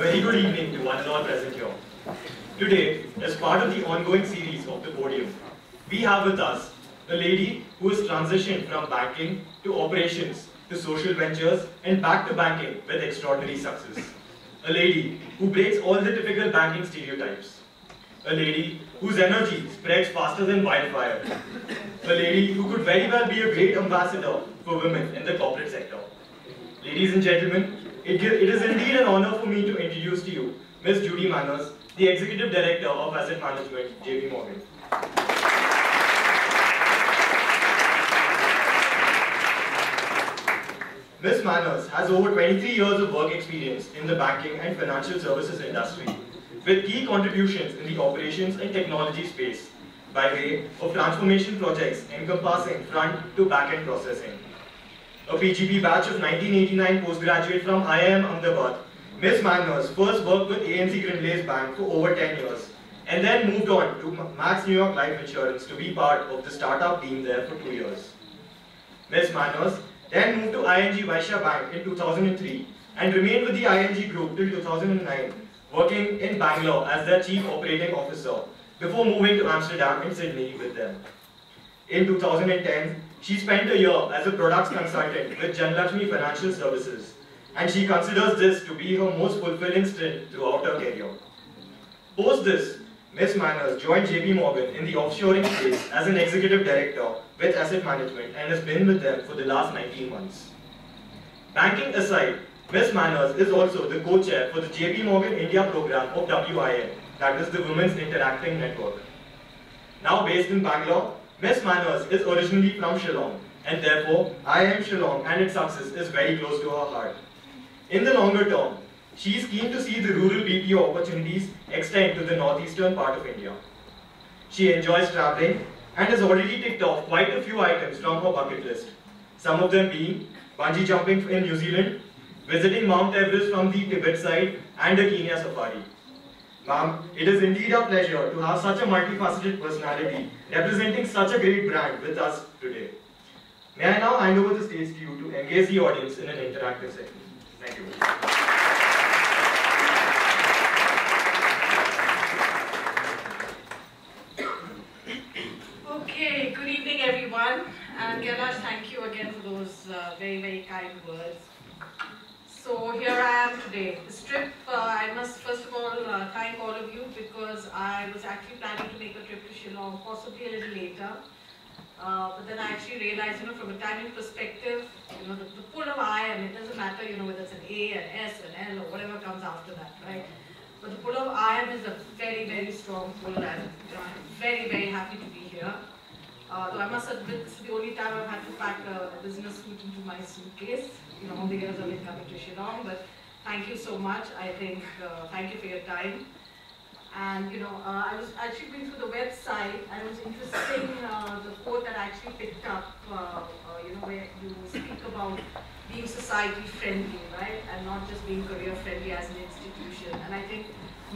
very good evening to one and all present here. Today, as part of the ongoing series of the Podium, we have with us a lady who has transitioned from banking to operations to social ventures and back to banking with extraordinary success. A lady who breaks all the typical banking stereotypes. A lady whose energy spreads faster than wildfire. A lady who could very well be a great ambassador for women in the corporate sector. Ladies and gentlemen, it is indeed an honor for me to introduce to you Ms. Judy Manners, the Executive Director of Asset Management, JP Morgan. Ms. Manners has over 23 years of work experience in the banking and financial services industry, with key contributions in the operations and technology space by way of transformation projects encompassing front to back-end processing. A PGP batch of 1989 postgraduate from IIM Ahmedabad, Ms. Manners first worked with ANZ Grindlays Bank for over 10 years and then moved on to Max New York Life Insurance to be part of the startup team there for 2 years. Ms. Manners then moved to ING Vaishya Bank in 2003 and remained with the ING Group till 2009, working in Bangalore as their Chief Operating Officer before moving to Amsterdam and Sydney with them. In 2010, she spent a year as a products consultant with Janlakshmi Financial Services, and she considers this to be her most fulfilling stint throughout her career. Post this, Ms. Manners joined JP Morgan in the offshoring space as an executive director with asset management and has been with them for the last 19 months. Banking aside, Ms. Manners is also the co-chair for the JP Morgan India program of WIN, that is the Women's Interacting Network. Now based in Bangalore, Ms. Manners is originally from Shillong, and therefore IIM Shillong and its success is very close to her heart. In the longer term, she is keen to see the rural BPO opportunities extend to the northeastern part of India. She enjoys traveling and has already ticked off quite a few items from her bucket list, some of them being bungee jumping in New Zealand, visiting Mount Everest from the Tibet side, and a Kenya safari. Ma'am, it is indeed a pleasure to have such a multifaceted personality representing such a great brand with us today. May I now hand over the stage to you to engage the audience in an interactive segment. Thank you. Okay, good evening everyone, and Kailash, thank you again for those very, very kind words. So here I am today. This trip, I must first of all thank all of you because I was actually planning to make a trip to Shillong possibly a little later. But then I actually realized, from a timing perspective, the pull of IIM, it doesn't matter, whether it's an A, an S, an L, or whatever comes after that, right? But the pull of IIM is a very, very strong pull, and I'm very, very happy to be here. Though I must admit, this is the only time I've had to pack a business suit into my suitcase. All the years I've been coming to Shillong, but thank you so much. I think, thank you for your time. And I was actually going through the website, and it was interesting the quote that I actually picked up, where you speak about being society friendly, right, and not just being career friendly as an institution. And I think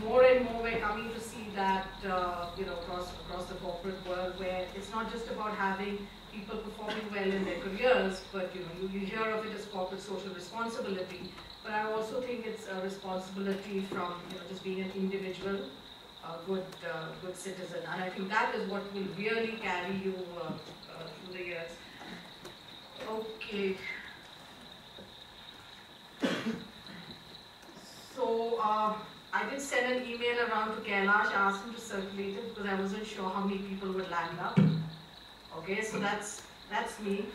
more and more we're coming to see that, across the corporate world, where it's not just about having people performing well in their careers, but you hear of it as corporate social responsibility. But I also think it's a responsibility from just being an individual, good citizen, and I think that is what will really carry you through the years. Okay. So I did send an email around to Kailash, I asked him to circulate it because I wasn't sure how many people would land up. Okay, so that's me,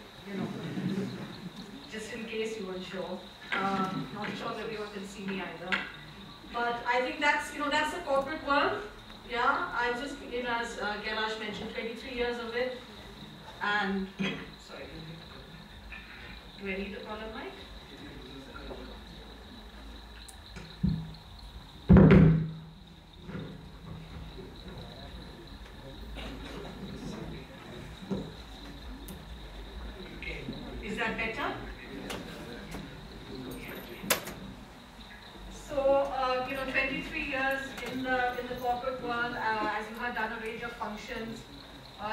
just in case you weren't sure. Not sure that everyone can see me either. But I think that's, that's the corporate world. Yeah, I just, as Kailash mentioned, 23 years of it. And, sorry, do I need to call a mic? Is that better? So, 23 years in the corporate world, as you had done a range of functions.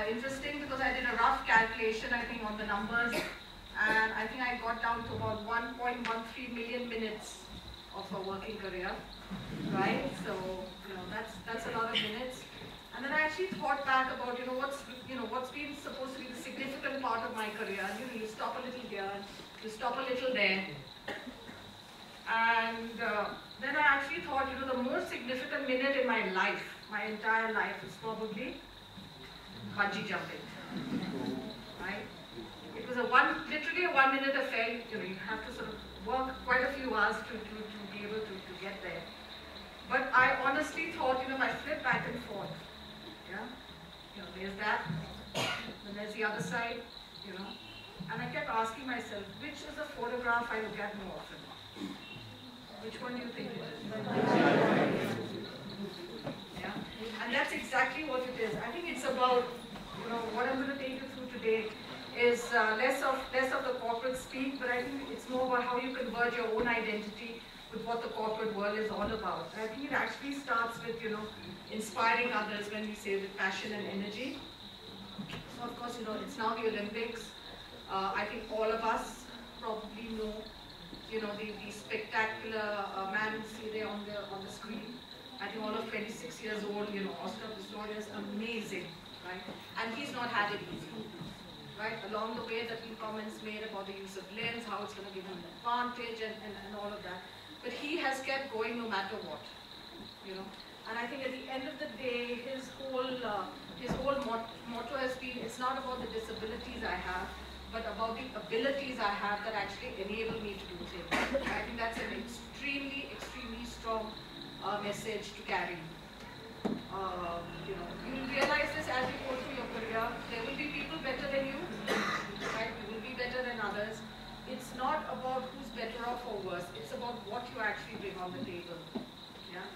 Interesting because I did a rough calculation, I think, on the numbers, and I think I got down to about 1.13 million minutes of working career, right? So, that's a lot of minutes. And then I actually thought back about, what's been supposed to be the significant part of my career. You stop a little here, you stop a little there. And then I actually thought, the most significant minute in my life, my entire life, is probably bungee jumping, right? It was literally a 1 minute affair. You have to sort of work quite a few hours to be able to get there. But I honestly thought, if I flip back and forth, there's that, and there's the other side, and I kept asking myself, which is the photograph I look at more often? Which one do you think it is? Yeah, and that's exactly what it is. I think it's about, what I'm going to take you through today is less of the corporate speak, but I think it's more about how you converge your own identity with what the corporate world is all about. And I think it actually starts with, inspiring others when we say with passion and energy. So of course, it's now the Olympics. I think all of us probably know, the spectacular man you see there on the screen. I think all of 26 years old, Oscar Pistorius, amazing, right? And he's not had it easy. Right? Along the way, there have been comments made about the use of lens, how it's going to give him an advantage and all of that. But he has kept going no matter what, And I think at the end of the day, his whole motto has been, it's not about the disabilities I have, but about the abilities I have that actually enable me to do things. I think that's an extremely, extremely strong message to carry. You'll realize this as you go through your career. There will be people better than you, right? You will be better than others. It's not about who's better off or worse. It's about what you actually bring on the table. Yeah.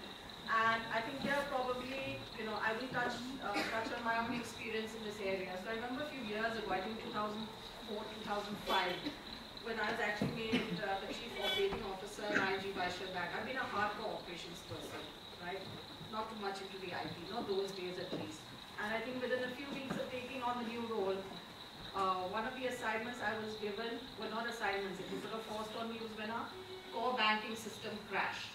And I think here probably, I will touch on my own experience in this area. So I remember a few years ago, I think 2004, 2005, when I was actually made the Chief Operating Officer at IG Vaishya Bank. I've been a hardcore operations person, right? Not too much into the IT, not those days at least. And I think within a few weeks of taking on the new role, one of the assignments I was given, well not assignments, it was sort of forced on me, was when our core banking system crashed.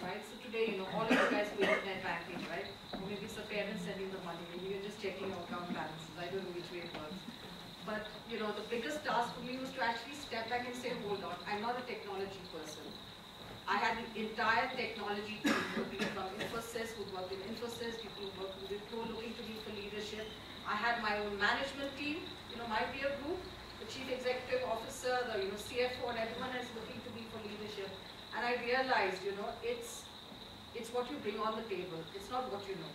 Right? So today, all of you guys do internet banking, right? Or maybe it's the parents sending the money, maybe you're just checking your account balances, I don't know which way it works. But, the biggest task for me was to actually step back and say, hold on, I'm not a technology person. I had an entire technology team working from Infosys, who worked in Infosys, people who worked with Wipro, looking to me for leadership. I had my own management team, my peer group, the chief executive officer, the CFO, and everyone is looking to me for leadership. And I realized, it's what you bring on the table. It's not what you know,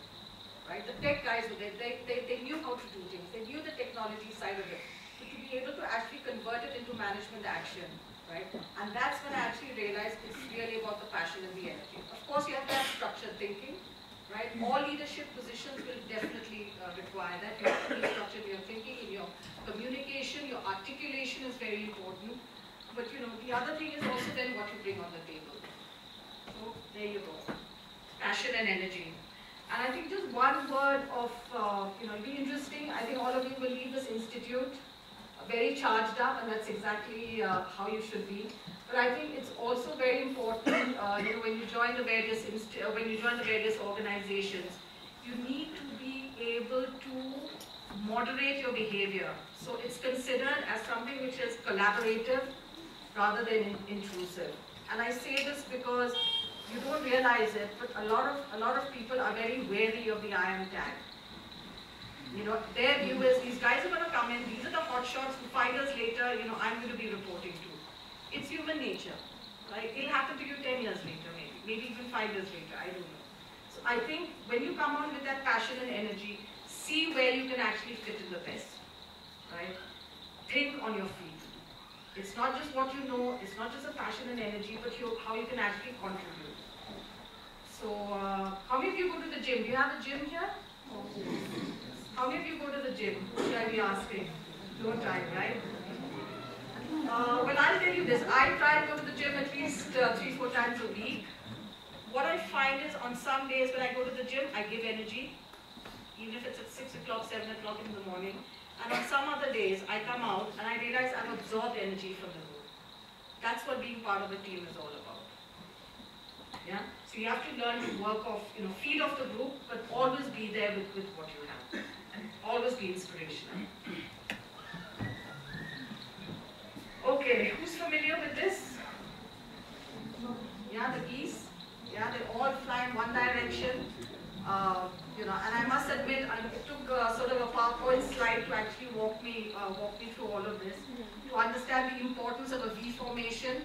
right? The tech guys, they knew how to do things. They knew the technology side of it. But to be able to actually convert it into management action, right? And that's when I actually realized it's really about the passion and the energy. Of course, you have to have structured thinking, right? All leadership positions will definitely require that. You have to be structured in your thinking, in your communication, your articulation is very important. But the other thing is also then what you bring on the table. So there you go. Passion and energy. And I think just one word of, it'll be interesting. I think all of you will leave this institute very charged up, and that's exactly how you should be. But I think it's also very important, when you join the various organizations, you need to be able to moderate your behavior. So it's considered as something which is collaborative rather than intrusive. And I say this because you don't realize it, but a lot of people are very wary of the I am tag. Their view is these guys are going to come in, these are the hot shots who 5 years later, I'm going to be reporting to. It's human nature, right? It'll happen to you 10 years later, maybe even 5 years later, I don't know. So I think when you come on with that passion and energy, see where you can actually fit in the best, right? Think on your feet. It's not just what you know, it's not just a passion and energy, but how you can actually contribute. So, how many of you go to the gym? Do you have a gym here? How many of you go to the gym? Should I be asking? No time, right? Well, I'll tell you this. I try to go to the gym at least 3-4 times a week. What I find is on some days when I go to the gym, I give energy, even if it's at 6 o'clock, 7 o'clock in the morning. And on some other days, I come out and I realize I've absorbed energy from the room. That's what being part of a team is all about. Yeah? So you have to learn to work off, feed off the group, but always be there with what you have. And always be inspirational. Okay, who's familiar with this? Yeah, the geese. Yeah, they all fly in one direction. And I must admit, it took sort of a PowerPoint slide to actually walk me through all of this, to understand the importance of a V formation.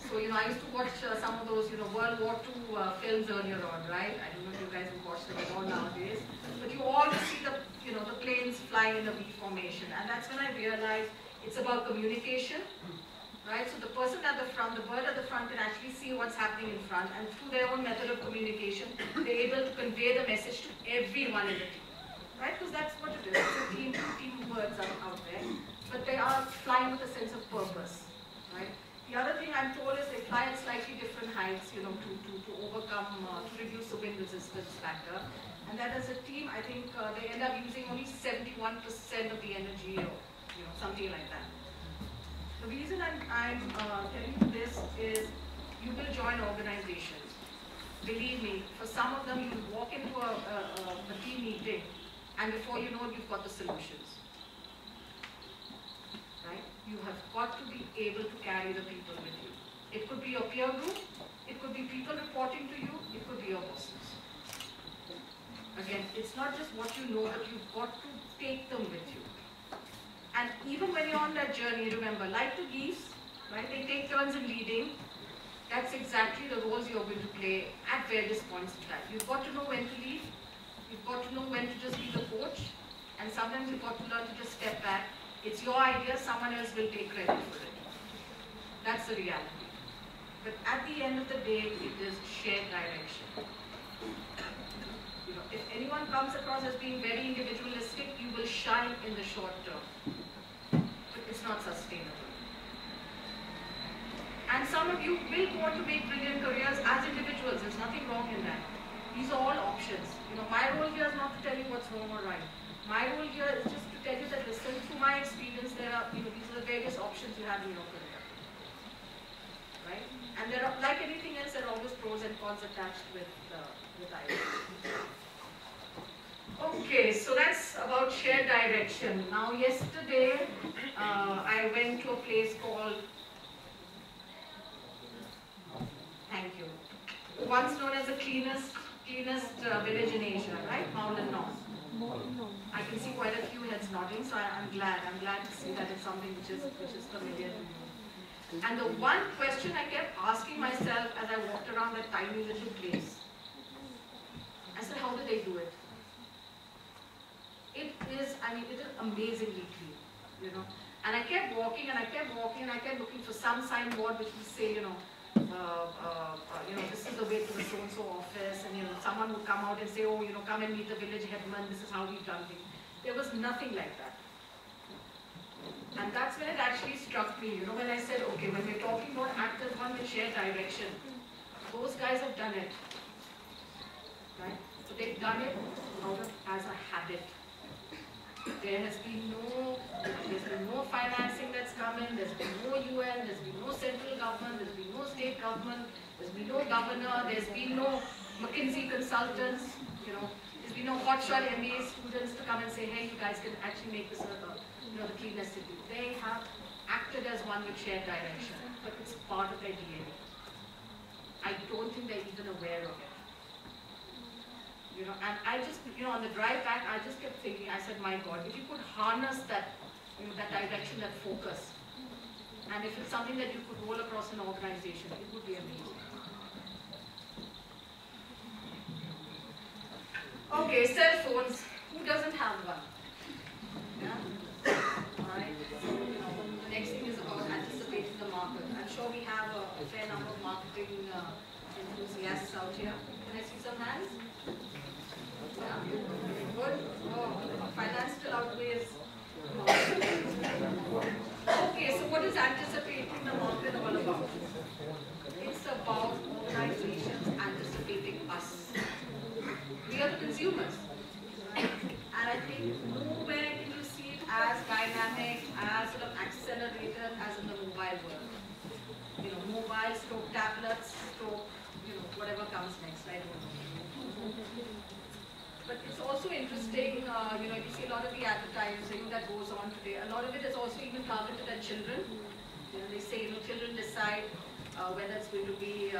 So, I used to watch some of those, World War II films earlier on, right? I don't know if you guys have watched them at all nowadays, but you always see the planes flying in a V formation, and that's when I realized it's about communication. Right? So the person at the front, the bird at the front can actually see what's happening in front, and through their own method of communication, they're able to convey the message to everyone in the team. Right? Because that's what it is. It's a team birds out there, but they are flying with a sense of purpose. Right? The other thing I'm told is they fly at slightly different heights, to overcome, to reduce the wind resistance factor. And that as a team, I think they end up using only 71% of the energy, or something like that. The reason I'm telling you this is you will join organizations. Believe me, for some of them, you walk into a team meeting, and before you know it, you've got the solutions. Right? You have got to be able to carry the people with you. It could be your peer group, it could be people reporting to you, it could be your bosses. Again, it's not just what you know, but you've got to take them with you. And even when you're on that journey, remember, like the geese, right, they take turns in leading. That's exactly the roles you're going to play at various points in time. You've got to know when to lead. You've got to know when to just be the coach. And sometimes you've got to learn to just step back. It's your idea, someone else will take credit for it. That's the reality. But at the end of the day, it is shared direction. If anyone comes across as being very individualistic, you will shine in the short term. It's not sustainable. And some of you will want to make brilliant careers as individuals. There's nothing wrong in that. These are all options. My role here is not to tell you what's wrong or right. My role here is just to tell you that, listen, through my experience, these are the various options you have in your career. Right? And there are, like anything else, there are always pros and cons attached with ideas. Okay, so that's about shared direction. Now, yesterday, I went to a place called, thank you, once known as the cleanest village in Asia, right? Mountain North. I can see quite a few heads nodding, so I'm glad to see that it's something which is familiar to you. And the one question I kept asking myself as I walked around that tiny little place, I said, how do they do it? It is amazingly clean, And I kept walking and I kept looking for some signboard which would say, this is the way to the so-and-so office, and someone would come out and say, oh, come and meet the village headman, this is how we've done things. There was nothing like that. And that's when it actually struck me, when I said, okay, when we're talking about actors one with shared direction, those guys have done it. Right? So they've done it as a habit. There has been no financing that's come in, there's been no UN, there's been no central government, there's been no state government, there's been no governor, there's been no McKinsey consultants, there's been no hotshot MBA students to come and say, hey, you guys can actually make this the cleanest city. They have acted as one with shared direction, but it's part of their DNA. I don't think they're even aware of it. And I just, on the drive back, I just kept thinking, I said, my God, if you could harness that, that direction, that focus, and if it's something that you could roll across an organization, it would be amazing. Okay, cell phones. Who doesn't have one? Yeah? Alright, so, the next thing is about anticipating the market. I'm sure we have a fair number of marketing enthusiasts out here. Can I see some hands? Yeah. Good. Oh, finance still outweighs. Okay, so what is anticipating the market all about? It's about organizations anticipating us. We are the consumers. And I think nowhere can you see it as dynamic, as sort of accelerated as in the mobile world. Mobile stroke tablets, stroke, whatever comes next, I don't know. But it's also interesting, you see a lot of the advertising that goes on today, a lot of it is also even targeted at children. They say, children decide whether it's going to be,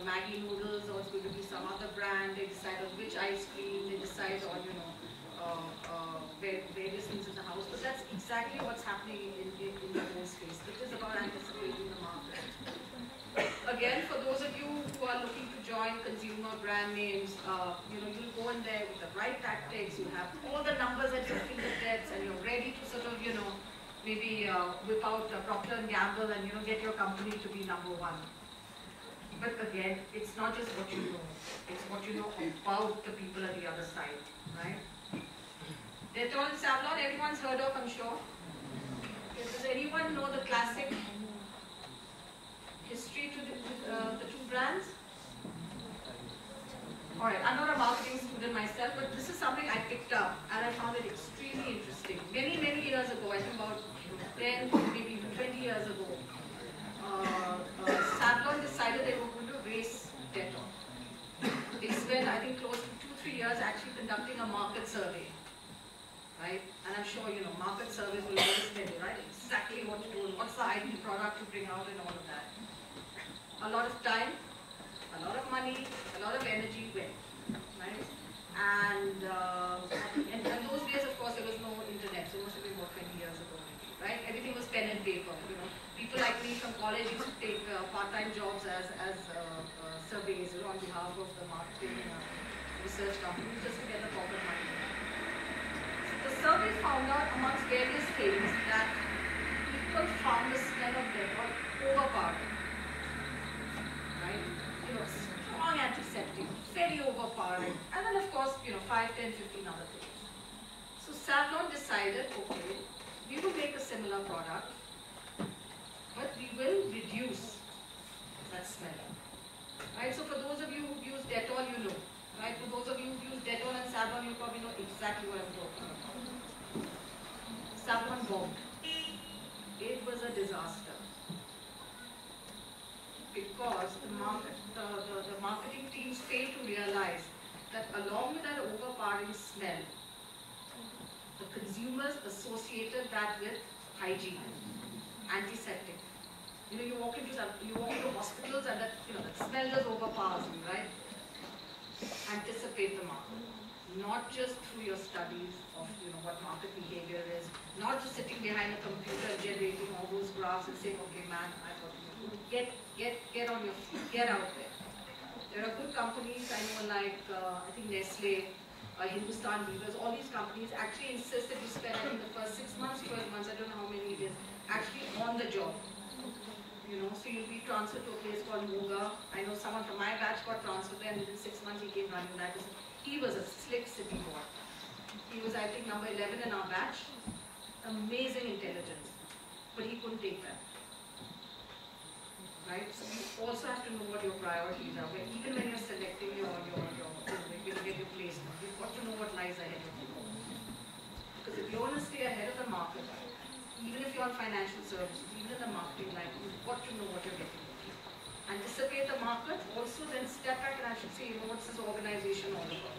Maggi noodles or it's going to be some other brand. They decide on which ice cream. They decide on, various things in the house. But that's exactly what's happening in the whole space. It is about anticipating the market. Again, for those of you who are looking to join consumer brand names, you'll go in there with the right tactics. You have all the numbers at your fingertips, and you're ready to sort of, maybe whip out Procter and Gamble and get your company to be #1. But again, it's not just what you know; it's what you know about the people at the other side, right? Dettol and Savlon, everyone's heard of, I'm sure. Does anyone know the classic history to the two brands? All right, I'm not a marketing student myself, but this is something I picked up and I found it extremely interesting. Many, many years ago, I think about 10, maybe even 20 years ago, Savlon decided they were going to race Dettol. They spent, I think, close to 2-3 years actually conducting a market survey. Right? And I'm sure, market surveys will always tell you, right? Exactly what to do, what's the ideal product to bring out and all of that. A lot of time, a lot of money, a lot of energy went, right? And in those days, of course, there was no internet, so it must have been about 20 years ago, right? Everything was pen and paper, People like me from college used to take part-time jobs as surveys, on behalf of the marketing research companies just to get the corporate money. The survey found out, amongst various things, that people found the smell of Dettol overpowering. Right? Strong antiseptic, very overpowering. And then, of course, 5, 10, 15 other things. So Savlon decided, okay, we will make a similar product, but we will reduce that smell. Right? So for those of you who've used Dettol, you know. Right? For those of you who've used Dettol and Savlon, you probably know exactly what I'm talking about. Savlon bombed. It was a disaster. Because the marketing teams failed to realize that along with that overpowering smell, the consumers associated that with hygiene, antiseptic. You walk into hospitals and that smell just overpowers you, right? Anticipate the market, not just through your studies of what market behavior is, not just sitting behind a computer generating all those graphs and saying, okay, man, I got you. Get on your feet, get out there. There are good companies, I know, like I think Nestle, Hindustan Levers, all these companies actually insist that you spend, I think, the first 6 months, 12 months, I don't know how many it is, actually on the job. So you'll be transferred to a place called Moga. I know someone from my batch got transferred there, and within 6 months he came running that. He was a slick city boy. He was, I think, number 11 in our batch. Amazing intelligence. But he couldn't take that. Right? So you also have to know what your priorities are. Even when you're selecting your when you get your placement, you've got to know what lies ahead of you. Because if you want to stay ahead of the market, even if you're on financial services, even in the marketing line, you've got to know what you're getting into. Anticipate the market, also then step back and actually say, what's this organization all about?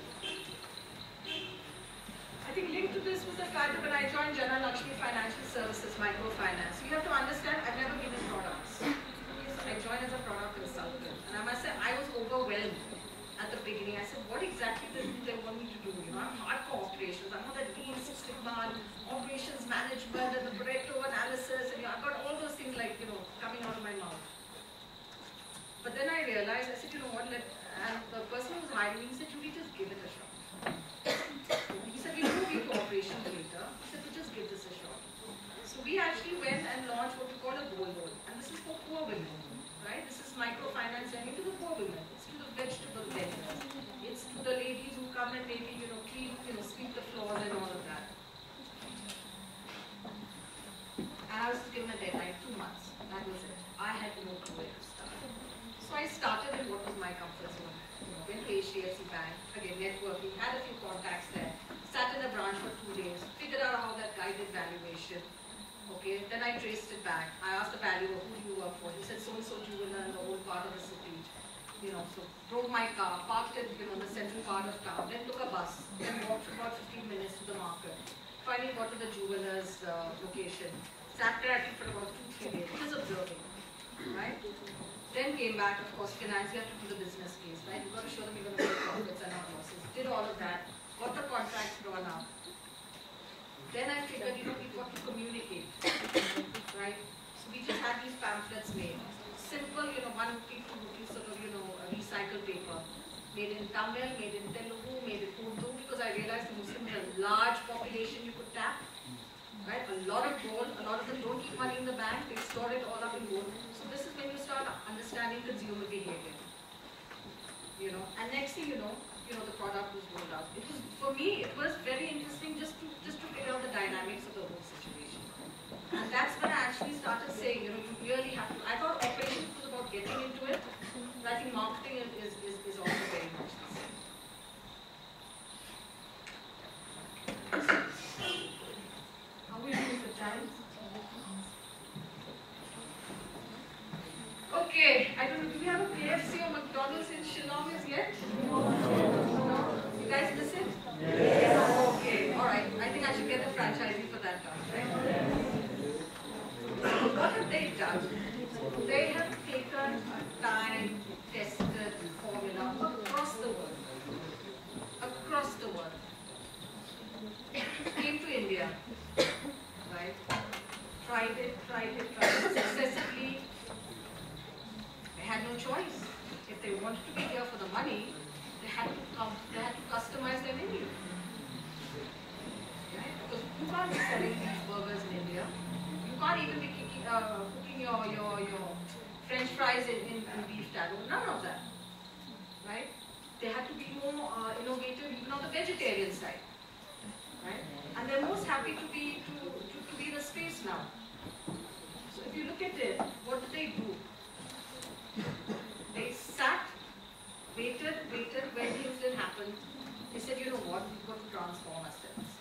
I think linked to this was the fact that when I joined Jana Lakshmi Financial Services Microfinance, you have to understand, I've never given products. So I joined as a product consultant. And I must say, I was overwhelmed at the beginning. I said, what exactly do they want me to do? I'm hardcore operations. I'm not that Lean Six Sigma, operations management, and the Pareto analysis, and I've got all those things like, coming out of my mouth. But then I realized, I said, what, and the person who was hiring me, he said, Judy, just give it a shot. He said, we'll move you to operations later. He said, but just give this a shot. So we actually went and launched what we call a gold loan. And this is for poor women, right? This is microfinance lending to the poor women. It's to the vegetable vendors. It's to the ladies who come and maybe, clean, sweep the floors and all of that. And I was given a deadline, 2 months. That was it. I had no clue where to start. So I started in what was my comfort zone. Went to HDFC Bank, again networking, had a few contacts there, sat in a branch for 2 days, figured out how that guy did valuation. Okay, then I traced it back. I asked the valuer, who do you work for? He said, so-and-so jeweler in the old part of the city. so drove my car, parked it, the central part of town, then took a bus, then walked for about 15 minutes to the market. Finally got to the jeweler's location. Sat there I think for about 2-3 days, just observing, right? Then came back, of course, finance, you have to do the business case, right? You've got to show them you're going to make profits and not losses. Did all of that, got the contracts drawn up. Then I figured, we've got to communicate, right? So we just had these pamphlets made. Simple, 1 rupee, 2 rupees, sort of, recycled paper. Made in Tamil, made in Telugu, made in Urdu, because I realized the Muslims are a large population you could tap. Right? A lot of gold, a lot of them don't keep money in the bank, they store it all up in gold. So this is when you start understanding consumer behavior. And next thing you know, the product was rolled out. It was, for me, it was very interesting just to figure out the dynamics of the whole situation. And that's when I actually started saying, you really have to, I thought operations was about getting into it, but I think marketing is also very much the same. How are we doing for time? Okay, I don't know, do we have a KFC or McDonald's in Shillong as yet? No? You guys miss it? Yes. Okay, alright. I think I should get a franchisee for that done, right? So what have they done? They have taken a time-tested formula across the world. Across the world. Came to India, right? Tried it successively. They had no choice. If they wanted to be here for the money, they had to customize their menu. Right? Because you can't be selling these burgers in India. You can't even be cooking your French fries in beef tallow. None of that. Right? They had to be more innovative even on the vegetarian side. Right? And they're most happy to be the space now. So if you look at it, what did they do? They sat, waited, when things didn't happen. They said, you know what, we've got to transform ourselves.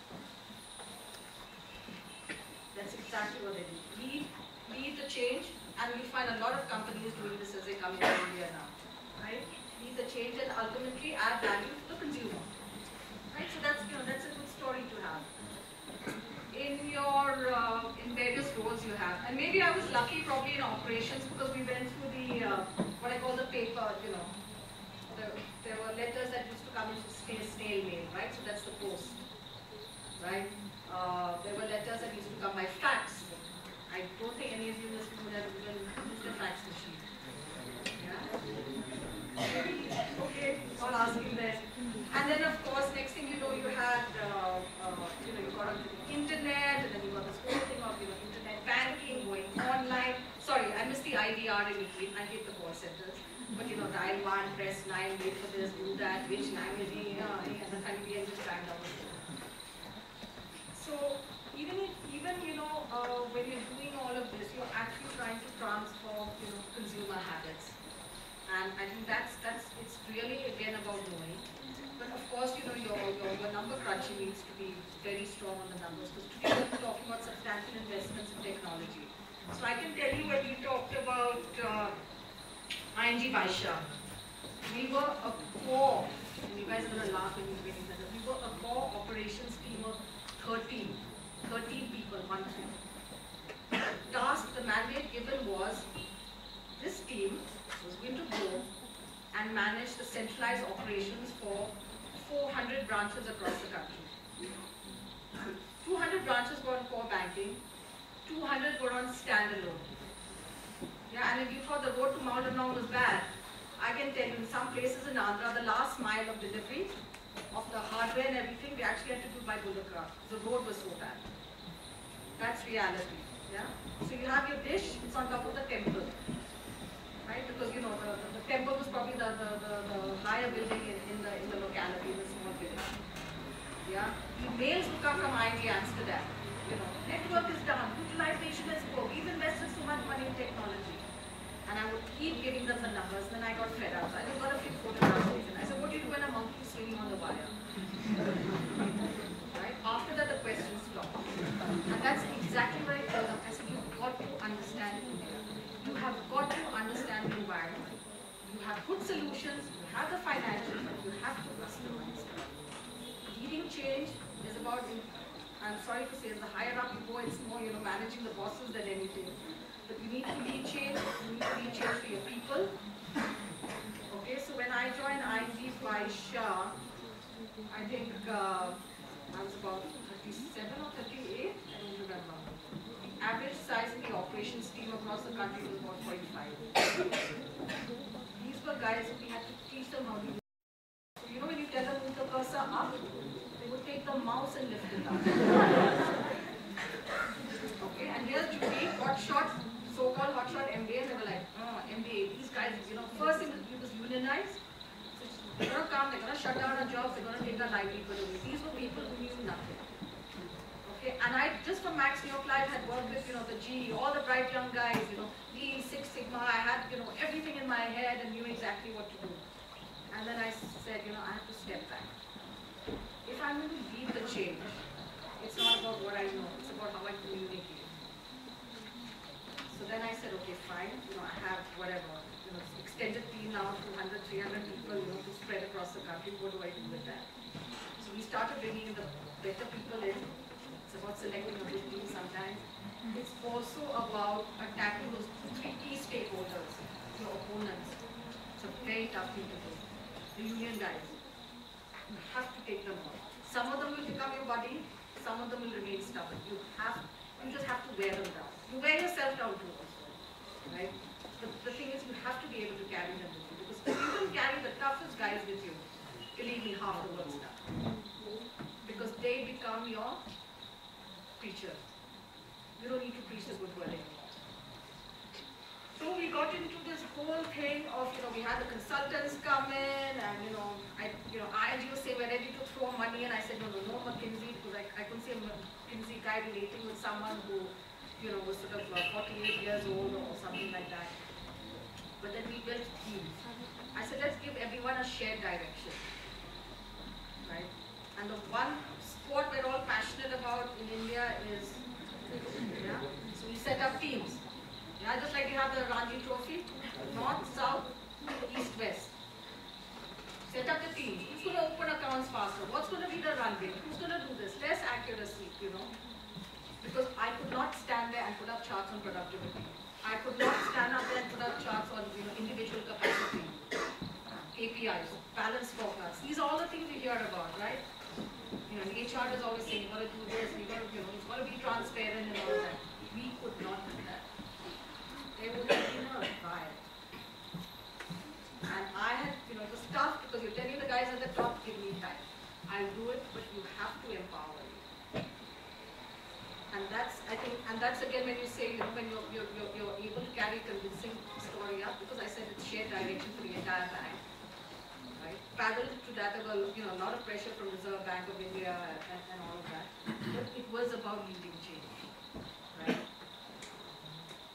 That's exactly what they did. Lead the change, and you'll find a lot of companies doing this as they come into India now. Right? Lead the change and ultimately add value to the consumer. Right? So that's a good story to have. In various roles you have, and maybe I was lucky probably in operations because we went through the what I call the paper. There were letters that used to come into snail mail, right? So that's the post, right? There were letters that used to come by fax. I don't think any of you in this room would have even used a fax machine. Yeah. Okay, not asking there. And then of course, next thing you know, you had, you got onto the internet, and then you got this whole thing of, internet banking, going online. Sorry, I missed the IVR in between. I hate the call centers. But dial 1, press 9, wait for this, do that, which language, and the country, and just time down the phone. So even when you're doing all of this, you're actually trying to transform, consumer habits. And I think it's really again about knowing. But of course, your number crunching needs to be very strong on the numbers, because today we're talking about substantial investments in technology. So I can tell you when we talked about ING Vaishya, we were a core, and you guys are going to laugh when you read that, we were a core operations team of 13 people, 1 team. Task, the mandate given was, this team was going to go and manage the centralized operations for 400 branches across the country. 200 branches were on core banking, 200 were on standalone. Yeah, and if you thought the road to Mount Along was bad, I can tell you in some places in Andhra, the last mile of delivery of the hardware and everything, we actually had to do by bullock cart. The road was so bad. That's reality. Yeah. So you have your dish, it's on top of the temple. Right? Because the temple was probably the higher building in the locality, in the small village. Yeah? The mails would come from IIT Amsterdam. Network is done, utilization is poor, we've invested so much money in technology. And I would keep giving them the numbers, then I got fed up. I got a few photographs taken. I said, what do you do when a monkey is swinging on the wire? Right? After that, the question stopped. And that's exactly what I told them. I said, you've got to understand India. You have got to understand the environment. You have good solutions, you have the financials, but you have to customize. Leading change is about, I'm sorry to say, the higher up you go, it's more, managing the bosses than anything. But you need to lead change, you need to lead change for your people. Okay, so when I joined ING by Shah, I think I was about 37 or 38, I don't remember. The average size of the operations team across the country was about 45. These were guys we had to teach them how to do. So when you tell them move the cursor up, they would take the mouse and lift it up. Okay, and here's Judy, hotshot, so-called hotshot MBA, and they were like, oh, MBA, these guys, first thing it was unionized. They're going to come, they're going to shut down our jobs, they're going to take our livelihood away. These were people who knew nothing. Okay, and I, just from Max Neoclide, had worked with, the GE, all the bright young guys, Lean, Six Sigma, I had, everything in my head and knew exactly what to do. And then I said, I have to step back. If I'm going to lead the change, it's not about what I know, it's about how I communicate. So then I said, okay, fine, I have whatever, extended team now, 200, 300 people, to spread across the country. What do I do with that? So we started bringing the better people in. It's about selecting a good team sometimes. It's also about attacking those three key stakeholders, your opponents. It's a very tough thing to do. The union guys. You have to take them on. Some of them will become your buddy, some of them will remain stubborn. You just have to wear them down. You wear yourself down too also, right? The thing is, you have to be able to carry them with you, because if you can carry the toughest guys with you, believe me, half the world's done. Because they become your preachers. You don't need to preach the good word anymore. So we got into this whole thing of, we had the consultants come in, and ING was saying we're ready to throw money, and I said no McKinsey, because I couldn't see a McKinsey guy relating with someone who, was sort of 48 years old or something like that. But then we built teams. I said let's give everyone a shared direction, right? And the one sport we're all passionate about in India is, so we set up teams. Yeah, just like you have the Ranji Trophy, north, south, east, west. Set up the teams. Who's going to open accounts faster? What's going to be the run rate? Who's going to do this? Less accuracy, Because I could not stand there and put up charts on productivity. I could not stand up there and put up charts on individual capacity, KPIs, balance scorecards. These are all the things we hear about, right? HR is always saying, you got to do this, you got to, it's got to be transparent and all that. We could not do that. There would have been a riot. And I had, it was tough because you're telling the guys at the top, give me time. I'll do it, but you have to empower me. And that's, I think, and that's again when you say, when you're able to carry convincing story up, because I said it's shared direction for the entire bank. Right? Parallel to that, there were, a lot of pressure from Reserve Bank of India and all of that. But it was about leading change. Right?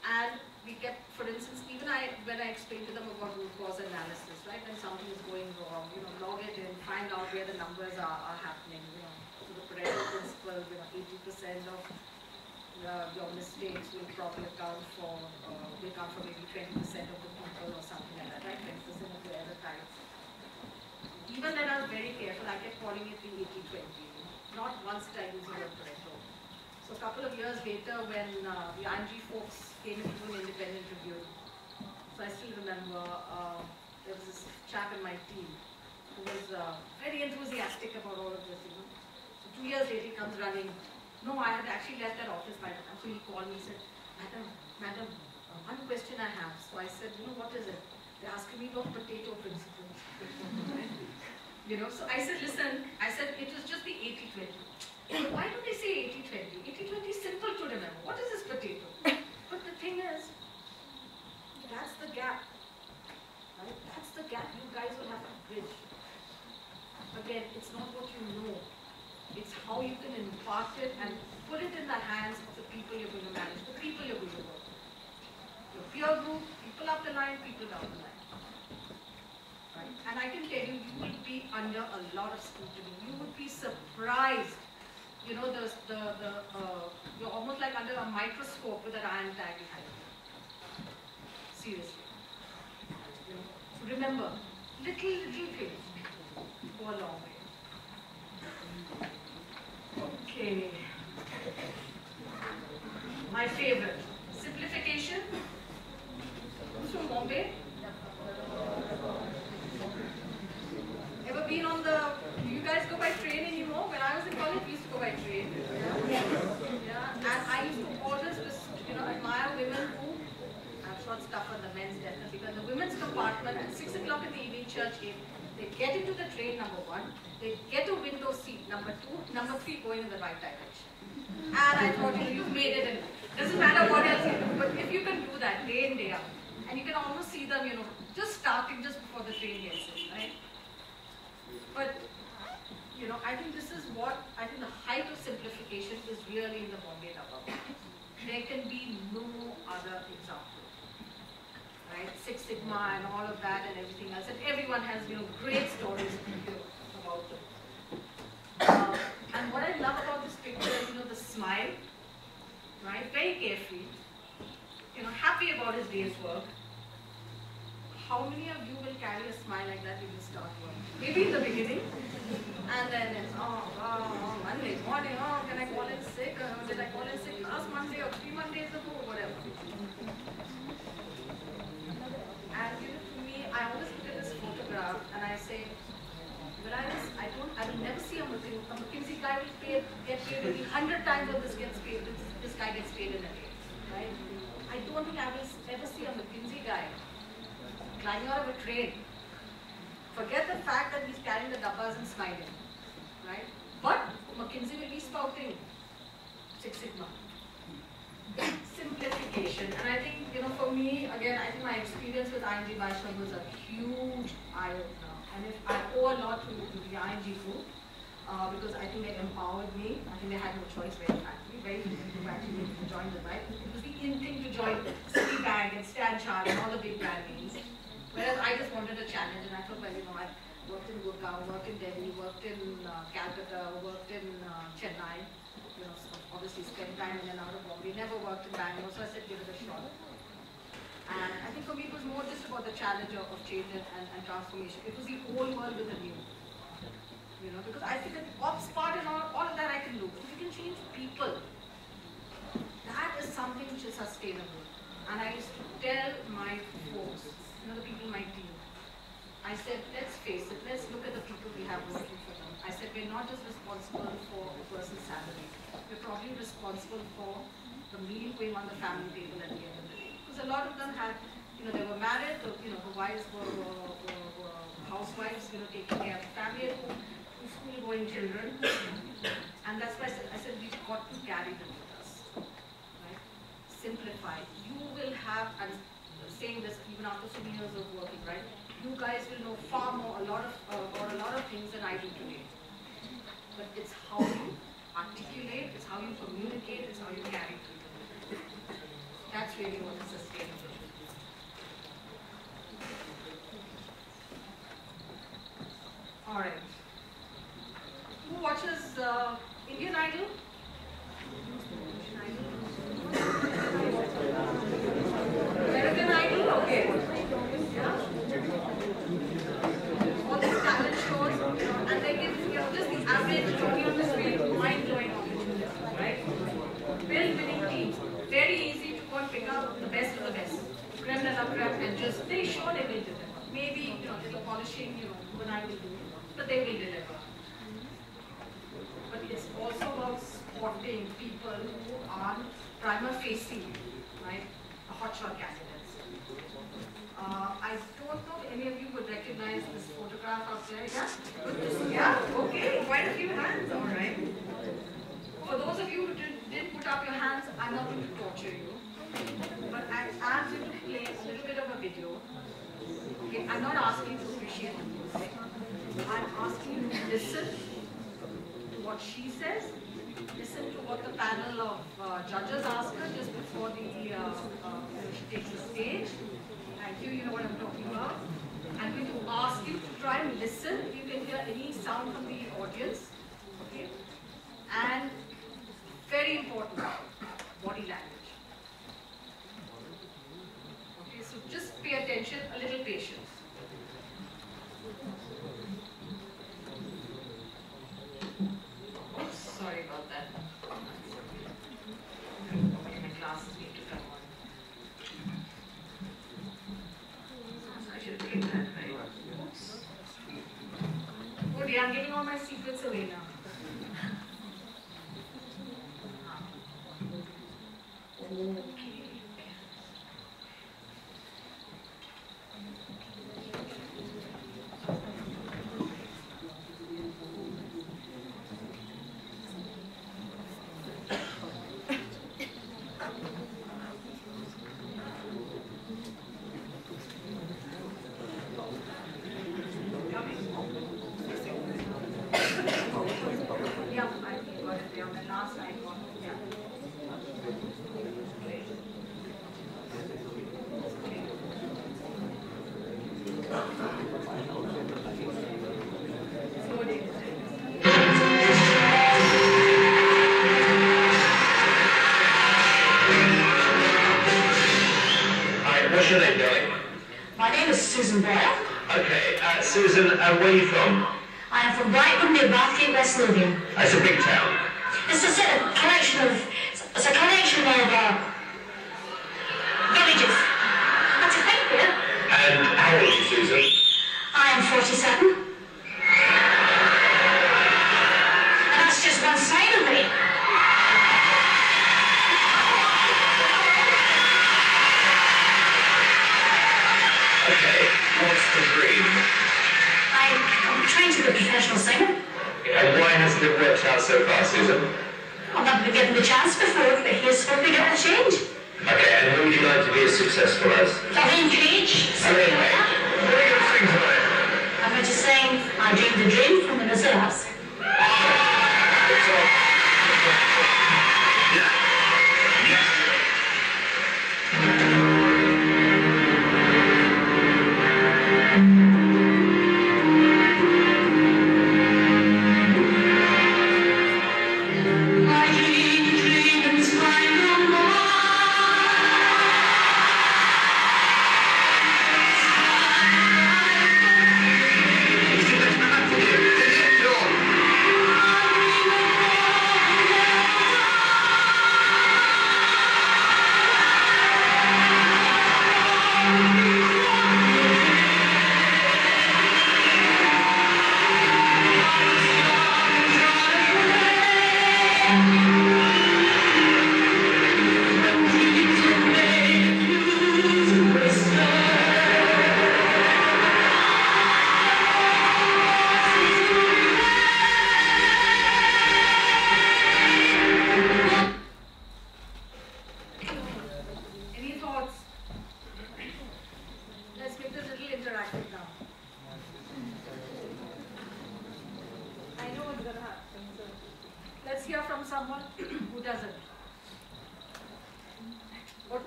And we kept, for instance, even when I explained to them about root cause analysis, right? When something is going wrong, log it in, find out where the numbers are happening, So the Pareto principle, 80% of your mistakes will probably account for, will come from maybe 20% of the people or something like that, right? 20% of the error types. Even then I was very careful, I kept calling it the 80-20. Not once did I use the word Pareto. So a couple of years later when the ING folks came into an independent review, so I still remember there was this chap in my team who was very enthusiastic about all of this, So 2 years later he comes running. No, I had actually left that office by the time. So he called me and said, Madam, one question I have. So I said, what is it? They're asking me about potato principle. So I said, listen, it was just the 80-20. Why don't they say 80-20? 80-20 is simple to remember. What is this potato? But the thing is, that's the gap. Right? That's the gap you guys will have to bridge. Again, it's not what you know. It's how you can impart it and put it in the hands of the people you're going to manage, the people you're going to work with. Your peer group, people up the line, people down the line. Right? And I can tell you, you will be under a lot of scrutiny. You would be surprised. You're almost like under a microscope with an iron tag behind you. Seriously. remember, little things go a long way. Okay. My favorite, simplification. Who's from Bombay? Ever been on the, do you guys go by train anymore? When I was in college, we used to go by train. Yeah. And I used to always, admire women who, I'm sure it's tougher than the men's definitely, but the women's compartment at 6 o'clock in the evening, church came, they get into the train, number 1, they get a window seat, number 2, number 3 going in the right direction. And I thought, you've made it, and doesn't matter what else you do, but if you can do that day in, day out, and you can almost see them, just starting just before the train gets in, right? But, I think this is I think the height of simplification is really in the Bombay Dabba. There can be no other example, right? Six Sigma and all of that and everything else, and everyone has, great stories about them. And what I love about this picture is, the smile, right? Very carefree, happy about his day's work. How many of you will carry a smile like that when you start work? Maybe in the beginning, and then it's, Monday morning, can I call in sick? Did I call in sick last Monday or 3 Mondays ago, or whatever. And to me, I always look at this photograph and I say, I will never see a McKinsey guy will get paid maybe 100 times what this guy gets paid in a day, right? I don't think I will ever see a McKinsey guy climbing out of a train. Forget the fact that he's carrying the dabbas and smiling, right? But McKinsey will be spouting Six Sigma. Simplification. And I think, for me, again, I think my experience with ING Vaishnav was a huge eye-opener. And if I owe a lot to the ING group, because I think they empowered me. I think they had no choice, very few people actually joined them, right? It was the in thing to join Citibank and Stan Chart and all the big brand names. Whereas I just wanted a challenge, and I thought, well, I worked in Gurgaon, worked in Delhi, worked in Calcutta, worked in Chennai, obviously spent time in and out of Bombay, never worked in Bangalore, so I said, give it a shot. And I think for me, it was more just about the challenge of change and transformation. It was the whole world with a new. Because I think that ops part and all of that I can do. But if you can change people, that is something which is sustainable. And I used to tell my folks, the people in my team, I said, let's face it, let's look at the people we have working for them. I said, we're not just responsible for a person's salary. We're probably responsible for the meal going on the family table at the end of the day. Because a lot of them had, they were married, the wives were housewives, taking care of the family at home, school-going children. And that's why I said, we've got to carry them with us. Right? Simplify. You will have, and saying this even after so many years of working, right? You guys will know far more about a lot of things than I do today. But it's how you articulate, it's how you communicate, it's how you carry people. That's really what is sustainable. All right. Who watches Indian Idol? American Idol? Okay. Yeah. All these talent shows, and they give just the average Johnny on the street, mind-blowing opportunities, right? Well-winning teams. Very easy to go and pick up the best of the best. Creme de la creme, and just, they sure they will deliver. Maybe, little polishing, when I will do, but they will deliver. But it's also about spotting people who are prima facie, right? Hotshot candidates. I don't know if any of you would recognize this photograph up there. Yeah? Yeah? Okay, quite a few hands, all right. For those of you who didn't put up your hands, I'm not going to torture you. But I am going to play a little bit of a video. Okay, I'm not asking you to appreciate the music. I'm asking you to listen to what she says. Listen to what the panel of judges ask her just before she takes the stage. Thank you, you know what I'm talking about. I'm going to ask you to try and listen if you can hear any sound from the audience. Okay? And very important, body language. Okay, so just pay attention, a little patience. all my secrets away now. Susan, where are you from? I am from Brighton, near Bathgate, West Lothian. It's a big town. It's a collection of villages. That's a thing here. And how old are you, Susan? I am 47. And that's just one side of me. Okay, what's the dream? I'm trained to be a professional singer. And why hasn't it worked out so far, Susan? I've not been given the chance before, but here's hoping it'll change. Okay, and who would you like to be as successful as? Elaine Page. Elaine Page. What are you going to sing tonight? I'm going to sing I Dreamed a Dream from the Miserables.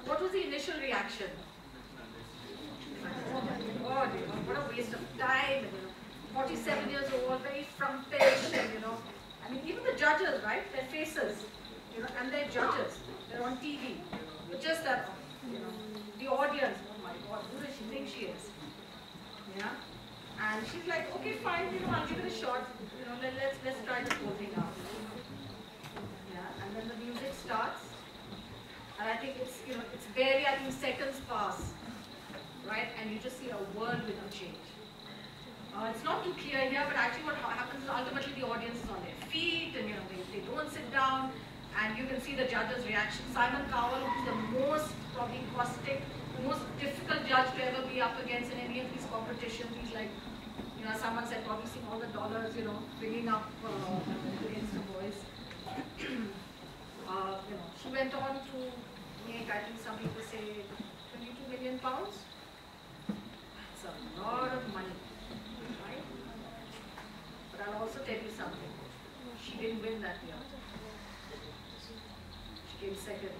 What was the initial reaction? Oh God, what a waste of time. 47 years old, very front page, I mean, even the judges, right? Their faces, and they're judges. They're on TV. But just that, the audience, oh my God, who does she think she is? Yeah? And she's like, okay, fine, I'll give it a shot. Let's try this whole thing out. Yeah, and then the music starts. And I think it's, it's barely, I think, seconds pass, right? And you just see a world will change. It's not too clear here, but actually what happens is ultimately the audience is on their feet, and they don't sit down, and you can see the judge's reaction. Simon Cowell, who's the most probably caustic, most difficult judge to ever be up against in any of these competitions. He's like, someone said probably seeing all the dollars, bringing up against the boys. She went on to make, I think some people say, 22 million pounds. It's a lot of money, right? But I'll also tell you something. She didn't win that year. She came second.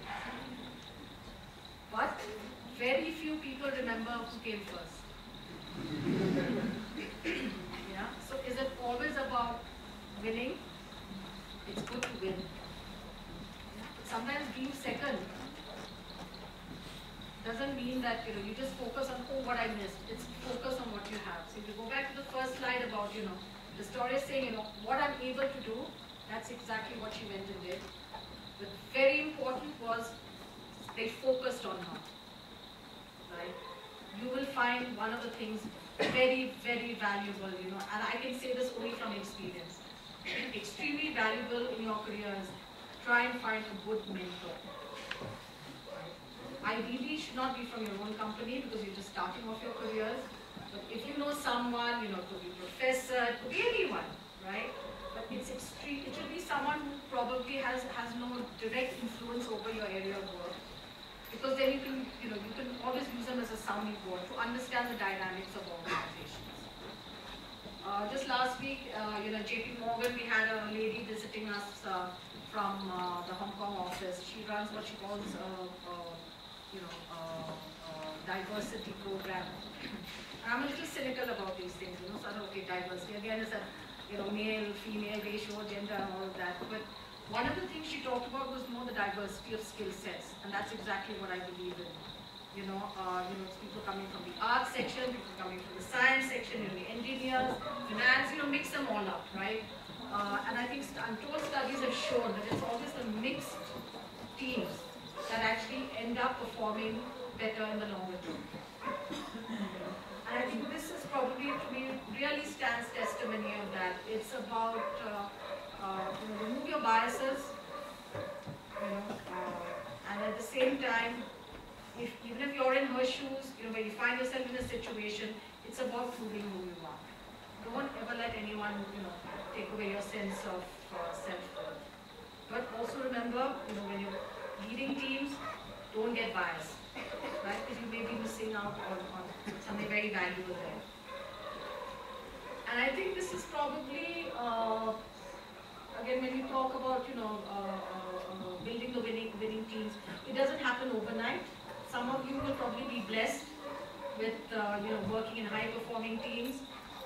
But very few people remember who came first. Yeah. So is it always about winning? It's good to win. Sometimes being second doesn't mean that you just focus on what I missed. It's focus on what you have. So if you go back to the first slide about the story is saying what I'm able to do. That's exactly what she went and did. But very important was they focused on her. Right? You will find one of the things very, very valuable, you know, and I can say this only from experience. Extremely valuable in your careers. Try and find a good mentor. Ideally, it should not be from your own company because you're just starting off your careers. But if you know someone, you know, it could be a professor, it could be anyone, right? But it's extreme. It should be someone who probably has no direct influence over your area of work, because then you can always use them as a sounding board to understand the dynamics of organizations. Just last week, JP Morgan, we had a lady visiting us from the Hong Kong office. She runs what she calls diversity program. And I'm a little cynical about these things, you know, sort of, okay, diversity again is a, male, female ratio, gender and all of that. But one of the things she talked about was more the diversity of skill sets, and that's exactly what I believe in. It's people coming from the arts section, people coming from the science section, the engineers, finance, mix them all up, right? And I think untold studies have shown that it's always the mixed teams that actually end up performing better in the longer term. And I think this is probably, to me, really stands testimony of that. It's about, remove your biases, and at the same time, even if you're in her shoes, when you find yourself in a situation, it's about proving who you are. Don't ever let anyone, take away your sense of self-worth. But also remember, when you're leading teams, don't get biased, right? Because you may be missing out on something very valuable there. And I think this is probably, again, when you talk about, building the winning teams, it doesn't happen overnight. Some of you will probably be blessed with, working in high-performing teams,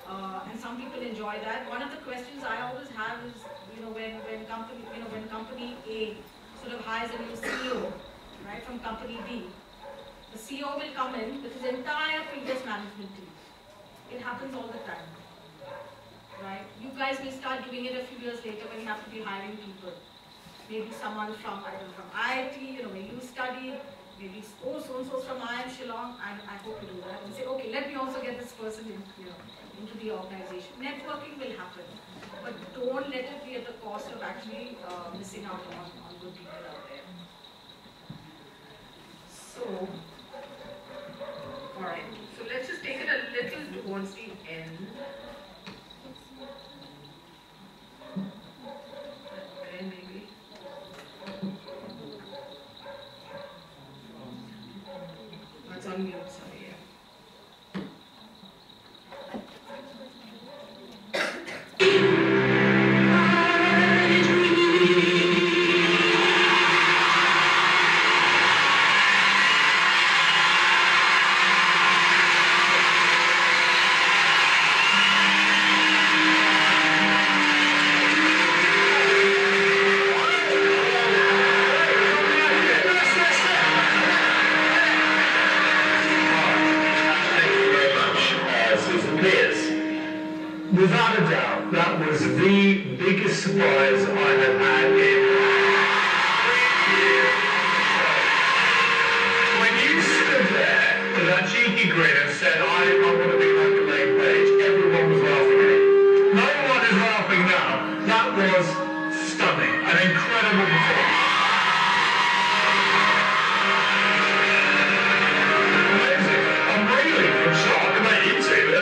and some people enjoy that. One of the questions I always have is, when company A sort of hires a new CEO, right, from company B, the CEO will come in with his entire previous management team. It happens all the time, right? You guys may start doing it a few years later when you have to be hiring people. Maybe someone from, from IIT, where you studied. Maybe, so-and-so's from IIM Shillong, I hope you do that. And say, okay, let me also get this person into the organization. Networking will happen, but don't let it be at the cost of actually missing out on good people out there. So, alright, so let's just take it a little towards the end. Okay, maybe. It's on mute, sorry, yeah. Without a doubt, that was the biggest surprise I have had in 3 years. When you stood there with that cheeky grin and said, I want to be like the main page, everyone was laughing at it. No one is laughing now. That was stunning, an incredible performance. Amazing. I'm really in shock about you two.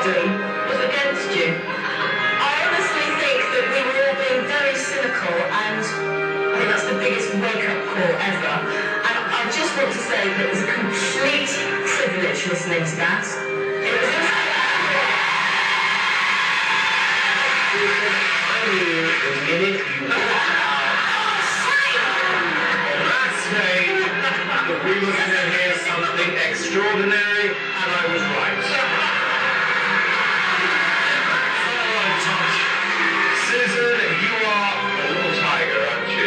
Was against you. I honestly think that we were all being very cynical, and I think that's the biggest wake-up call ever. And I just want to say that it was a complete privilege listening to that. It was I knew the minute you walked out on that stage that we were going to hear something extraordinary, and I was right. Susan, you are a little tiger, aren't you?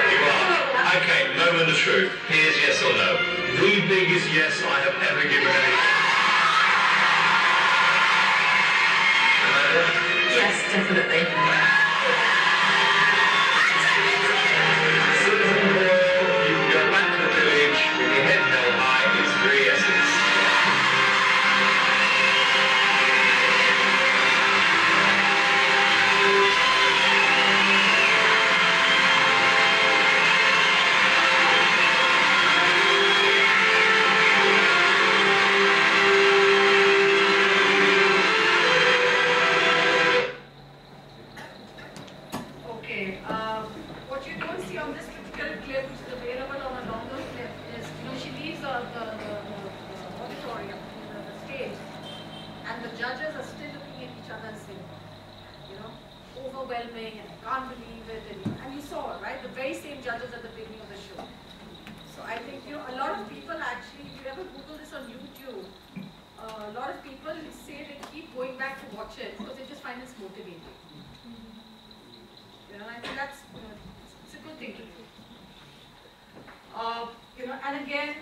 You are. Okay, moment of truth. Here's yes or no. The biggest yes I have ever given anyone. yes, definitely. Susan Boyle, you can go back to the village. the auditorium, the stage, and the judges are still looking at each other and saying, you know, overwhelming, and I can't believe it, and you saw, right, the very same judges at the beginning of the show. So I think, you know, a lot of people actually, if you ever Google this on YouTube, a lot of people say they keep going back to watch it because they just find it's motivating. You know, I think that's, it's a good thing to do. You know, and again,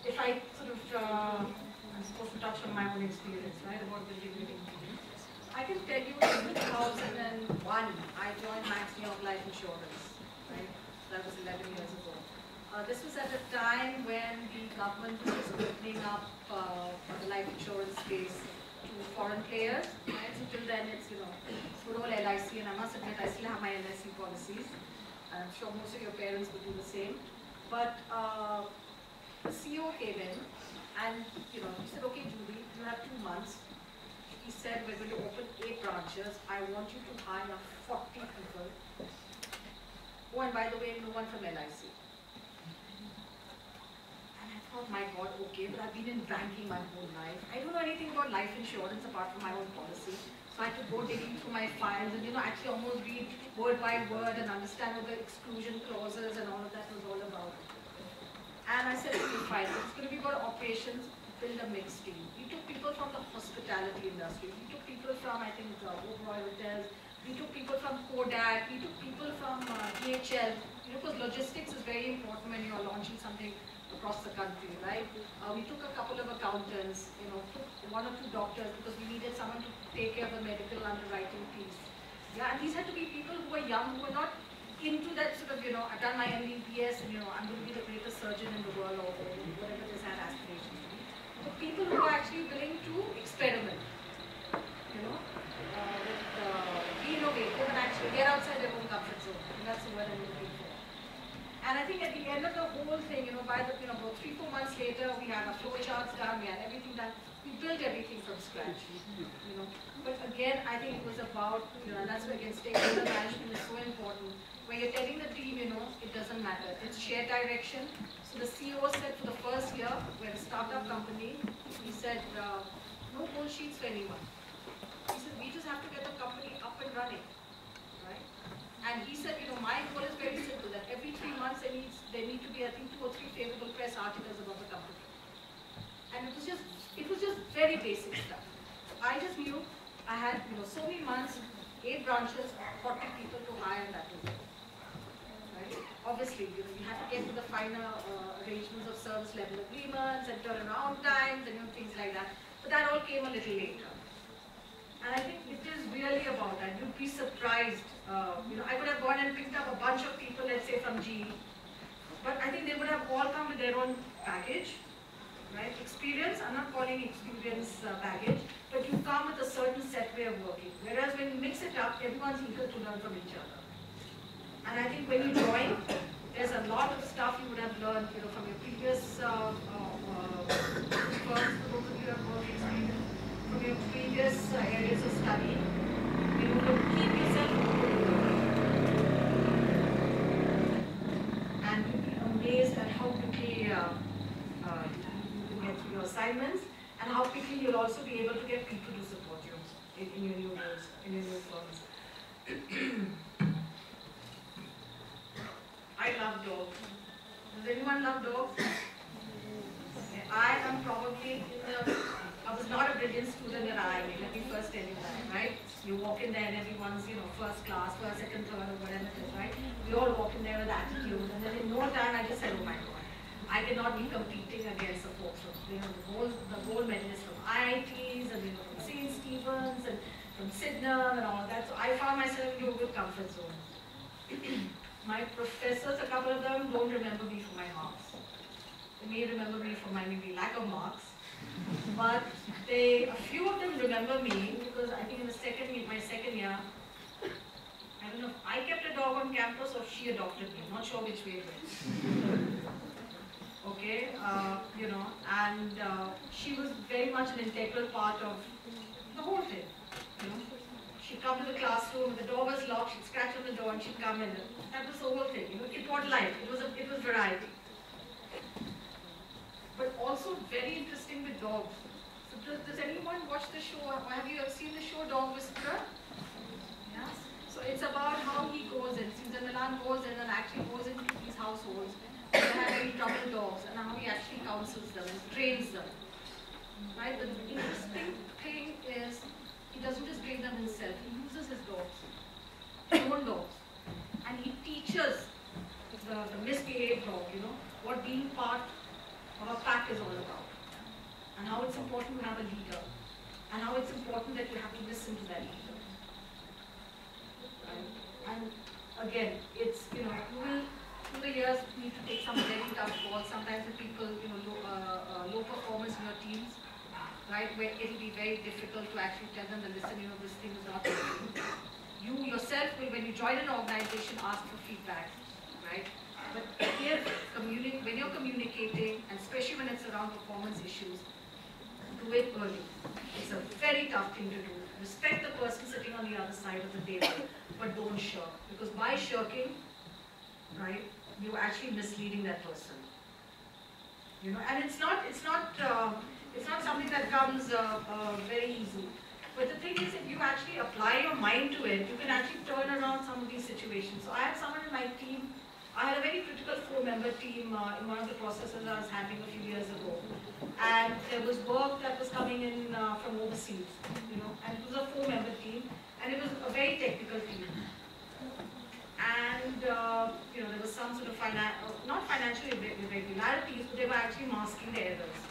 if I sort of, I'm supposed to touch on my own experience, right, about building living. I can tell you in 2001, I joined Max New York Life Insurance, right? That was 11 years ago. This was at a time when the government was opening up the life insurance space to foreign players. Right? So till then, it's, you know, good old LIC, and I must admit, I still have my LIC policies. I'm sure most of your parents would do the same. But the CEO came in, and you know, he said, "Okay, Judy, you have 2 months." He said, "We're going to open 8 branches. I want you to hire 40 people. Oh, and by the way, no one from LIC." Oh my God, okay, but I've been in banking my whole life. I don't know anything about life insurance apart from my own policy. So I had to go digging through my files and, you know, actually almost read word by word and understand what the exclusion clauses and all of that was all about. And I said, okay, fine, it's going to be about operations, build a mixed team. We took people from the hospitality industry. We took people from, I think, Oberoi Hotels. We took people from Kodak. We took people from DHL. You know, because logistics is very important when you're launching something across the country, right? We took a couple of accountants, you know, took 1 or 2 doctors because we needed someone to take care of the medical underwriting piece. Yeah, and these had to be people who were young, who were not into that sort of, you know, I've done my MBBS and, you know, I'm going to be the greatest surgeon in the world or whatever they had aspirations to be. But people who were actually willing to experiment, you know, be innovative and actually get outside their own comfort zone. And that's the word I'm looking for. And I think at the end of the whole thing, you know, by the, you know, about 3-4 months later, we had our flow charts done, we had everything done. We built everything from scratch, you know. But again, I think it was about, you know, and that's where again stakeholder management is so important. Where you're telling the team, you know, it doesn't matter. It's shared direction. So the CEO said for the first year, we're a startup company, he said, no bullshits for anyone. He said, we just have to get the company up and running, right? And he said, you know, my goal is very simple, that every 3 months there need to be, I think, 2 or 3 favorable press articles about the company. And it was just very basic stuff. I just knew I had, you know, so many months, 8 branches, 40 people to hire, and that was it. Right? Obviously, you know, you have to get to the finer arrangements of service level agreements and turnaround times and, you know, things like that. But that all came a little later. And I think it is really about that. You'd be surprised. You know, I would have gone and picked up a bunch of people, let's say from GE, but I think they would have all come with their own baggage, right? Experience. I'm not calling experience baggage, but you come with a certain set way of working. Whereas when you mix it up, everyone's eager to learn from each other. And I think when you join, there's a lot of stuff you would have learned, you know, from your previous firms, those of you who have work experience, from your previous areas of study. You know, to keep yourself and you'll be amazed at how quickly you get through your assignments and how quickly you'll also be able to get people to support you in your new roles, in your new firms. I love dogs. Does anyone love dogs? I am probably I was not a brilliant student at IIM, let me first tell you that, right? You walk in there and everyone's, you know, first class, first, second, third, or whatever it is, right? We all walk in there with attitude, and then in no time I just said, oh my God, I cannot be competing against the folks from, you know, the gold medalists from IITs, and, you know, from St. Stephen's, and from Sydenham, and all that. So I found myself in a good comfort zone. My professors, a couple of them, don't remember me for my marks. They may remember me for my maybe lack of marks, but a few of them remember me because I think in my second year, I don't know if I kept a dog on campus or she adopted me. I'm not sure which way it went. Okay, you know, and she was very much an integral part of the whole thing. You know, she'd come to the classroom, the door was locked, she'd scratch on the door and she'd come in. That was the whole thing. You know, it brought life. It was variety. But very interesting with dogs. So does anyone watch the show, or have you ever seen the show Dog Whisperer? Yes. So it's about how he goes in. Caesar Milan goes in and actually goes into these households that have very troubled dogs, and how he actually counsels them and trains them. Right? The interesting thing is he doesn't just train them himself, he uses his dogs, his own dogs. And he teaches the misbehaved dog, what being part of a pack is all about. And how it's important to have a leader. And how it's important that you have to listen to that leader. And again, it's, you will, through the years, need to take some very tough calls. Sometimes the people, low performance in your teams, right, where it'll be very difficult to actually tell them that, listen, this thing is not working. You yourself will, when you join an organization, ask for feedback, right? But here, when you're communicating, and especially when it's around performance issues, do it early. It's a very tough thing to do. Respect the person sitting on the other side of the table, but don't shirk. Because by shirking, right, you're actually misleading that person. And it's not something that comes very easy. But the thing is, if you actually apply your mind to it, you can actually turn around some of these situations. So I had someone in my team. I had a very critical 4-member team in one of the processes I was having a few years ago. And there was work that was coming in from overseas, and it was a 4-member team, and it was a very technical team. And, there was some sort of, not financial irregularities, but they were actually masking the errors.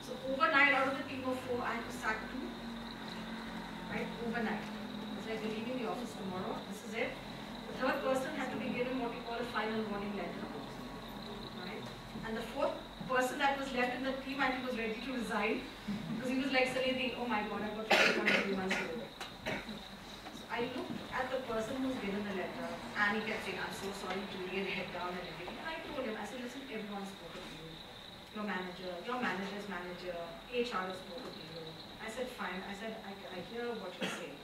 So overnight, out of the team of 4, I had to sack 2, right, overnight. It's like, we're leaving the office tomorrow, this is it. The third person had to be given what we call a final warning letter, right? And the fourth person that was left in the team, I think, was ready to resign because he was like suddenly thinking, oh my God, I've got 3 months to go. So I looked at the person who's given the letter, and he kept saying, I'm so sorry, Judy, and head down and everything. And I told him, I said, listen, everyone's spoken to you. Your manager's manager, HR has spoken to you. I said, fine. I said, I hear what you're saying.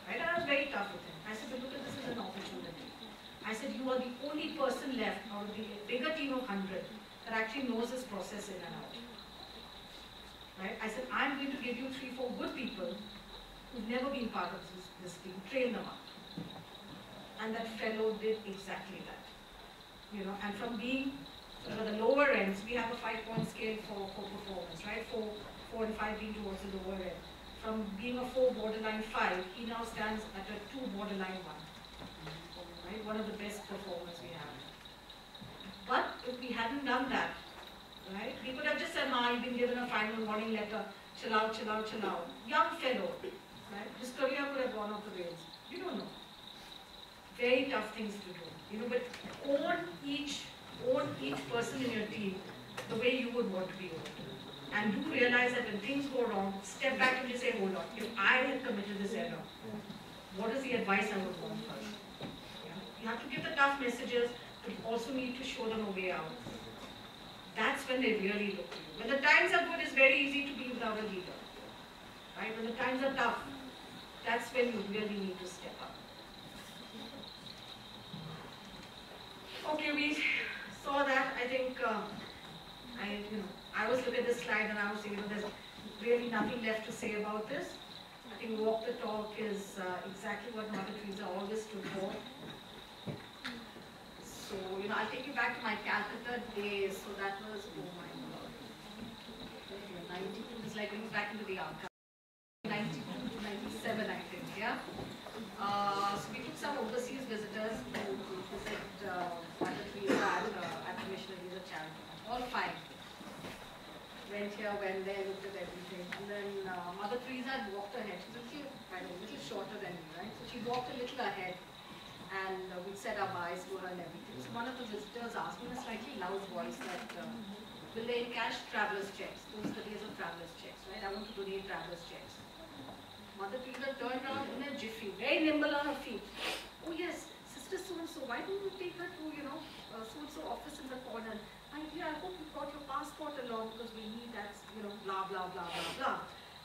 Right? And I was very tough with him. I said, but look at this as an opportunity. I said, you are the only person left out of the bigger team of 100 that actually knows this process in and out. Right? I said, I'm going to give you 3, 4 good people who've never been part of this team, train them up. And that fellow did exactly that. And from being the lower ends, we have a 5-point scale for performance, right? 4 and 5 being towards the lower end. From being a 4 borderline 5, he now stands at a 2 borderline 1. Right? One of the best performers we have. But if we hadn't done that, right, we could have just said, you've been given a final warning letter, chill out, chill out, chill out. Young fellow, right? His career could have gone off the rails. You don't know. Very tough things to do. But own each person in your team the way you would want to be owned. And do realize that when things go wrong, step back and just say, hold on, if I had committed this error, what is the advice I would want first? Yeah? You have to give the tough messages, but you also need to show them a way out. That's when they really look to you. When the times are good, it's very easy to be without a leader. Right? When the times are tough, that's when you really need to step up. Okay, we saw that. I think I was looking at this slide and I was saying, there's really nothing left to say about this. I think walk the talk is exactly what Mother Teresa always stood for. So, I'll take you back to my Calcutta days. So that was, oh my God, 92, it's like going back into the archive. 92 to 97, I think, yeah? So we took some overseas visitors to visit Mother Teresa at the missionaries of charity. All 5. Went here, went there, looked at everything. And then Mother Teresa had walked ahead. She's a little shorter than me, right? So she walked a little ahead. And we said our buys to her and everything. So one of the visitors asked me in a slightly loud voice that, will they encash traveler's checks? Those are the days of traveler's checks, right? I want to donate traveler's checks. Mother Teresa turned around in a jiffy, very nimble on her feet. Oh yes, Sister so-and-so, why don't you take her to, so-and-so office in the corner? I hope you got your passport along because we need that, blah, blah, blah, blah, blah.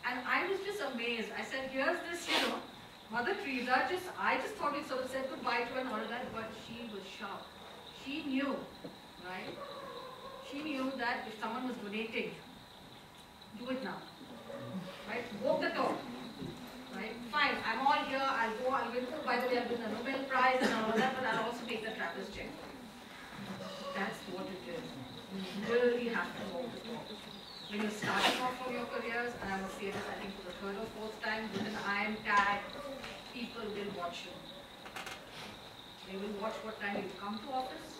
And I was just amazed. I said, here's this, Mother Teresa, I just thought we sort of said goodbye to her and all of that, but she was sharp. She knew, right? She knew that if someone was donating, when you're starting off from your careers, and I will say this I think for the third or fourth time, with an I am tag, people will watch you. They will watch what time you come to office.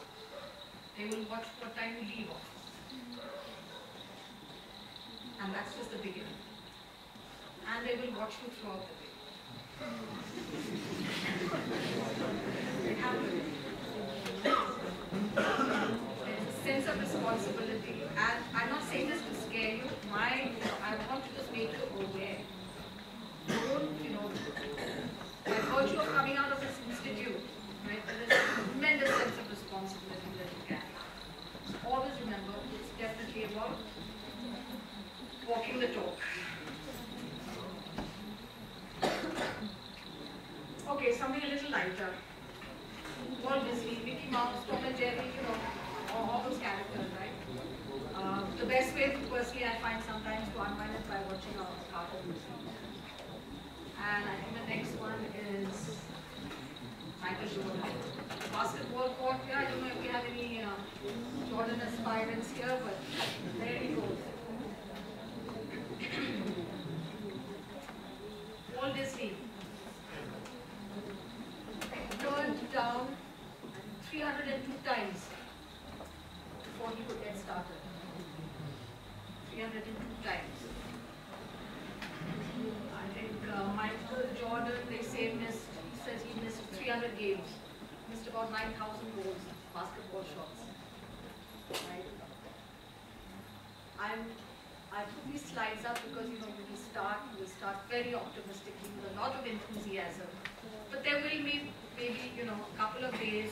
They will watch what time you leave office. And that's just the beginning. And they will watch you throughout the day. It happens. There's a sense of responsibility, and I'm not saying this to scare you. I want to just make you aware. Don't, by virtue of coming out of this institute, right, there is a tremendous sense of responsibility that you carry. So always remember, it's definitely about walking the talk. Okay, something a little lighter. Walt Disney, Mickey Mouse, Tom and Jerry, all those characters, right? The best way, personally, I find sometimes to unwind it by watching a cartoon. And I think the next one is Michael Jordan. Basketball court. Yeah, I don't know if we have any Jordan aspirants here, but there he goes. Walt Disney turned down 302 times before he could get started. 302 times. I think Michael Jordan, they say he says he missed 300 games, missed about 9,000 goals, basketball shots. Right? I put these slides up because we start very optimistically with a lot of enthusiasm. But there will be maybe a couple of days,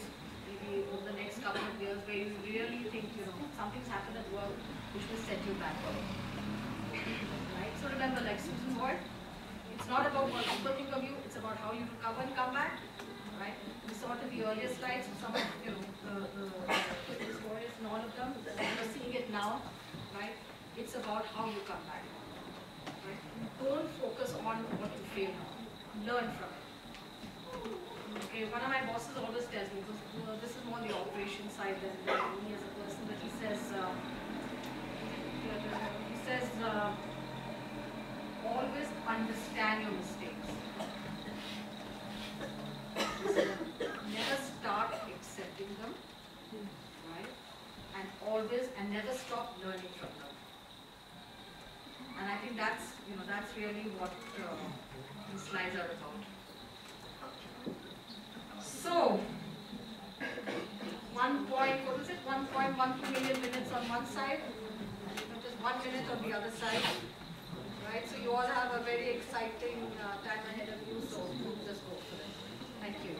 maybe over the next couple of years, where you really think something's happened at work which will set you back. Right? So remember, like Susan Boyd, it's not about what people think of you, it's about how you recover and come back. Right? We saw it in the earlier slides, some of the stories and all of them, you're seeing it now. Right? It's about how you come back. Right? Don't focus on what you failed on. Learn from it. Okay, one of my bosses always tells me, because this is more on the operation side than me as a person, but he says, always understand your mistakes. Never start accepting them, right? And never stop learning from them. And I think that's really what these slides are about. So, 1.12 million minutes on one side, just 1 minute on the other side. Right? So you all have a very exciting time ahead of you, so just go for it. Thank you.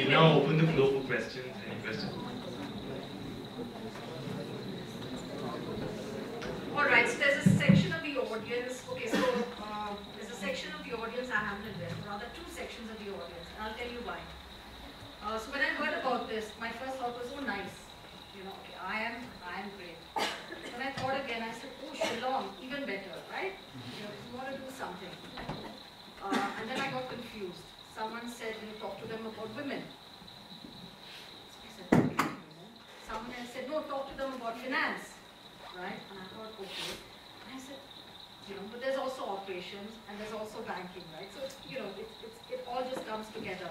Now open the floor for questions. Any questions? Alright, so there's a section of the audience. Okay, so there's a section of the audience I haven't addressed, rather two sections of the audience, and I'll tell you why. So when I heard about this, my first thought was, oh nice. Okay, I am great. When I thought again, I said, oh Shillong, even better, right? You want to do something. And then I got confused. Someone said, talk to them about women. Someone else said, no, talk to them about finance, right? And I thought, okay. And I said, but there's also operations and there's also banking, right? So, it all just comes together.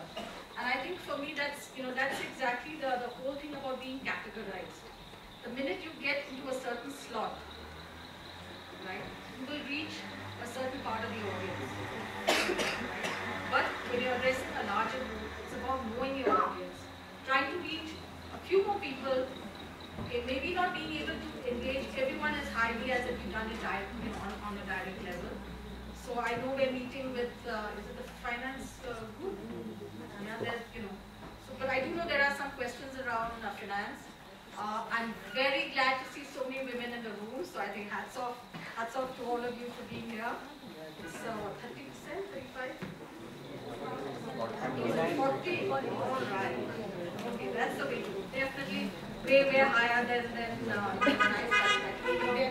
And I think for me, that's exactly the whole thing about being categorized. The minute you get into a certain slot, right, you will reach a certain part of the audience. Right? But when you're addressing a larger group, it's about knowing your audience, trying to reach a few more people, okay, maybe not being able to engage everyone as highly as if you've done it on a direct level. So I know we're meeting with, is it the finance group? Yeah, but I do know there are some questions around finance. I'm very glad to see so many women in the room, so I think hats off to all of you for being here. So 30%, 35%? 40, all right. Okay, that's the way to go. Definitely way higher than nice.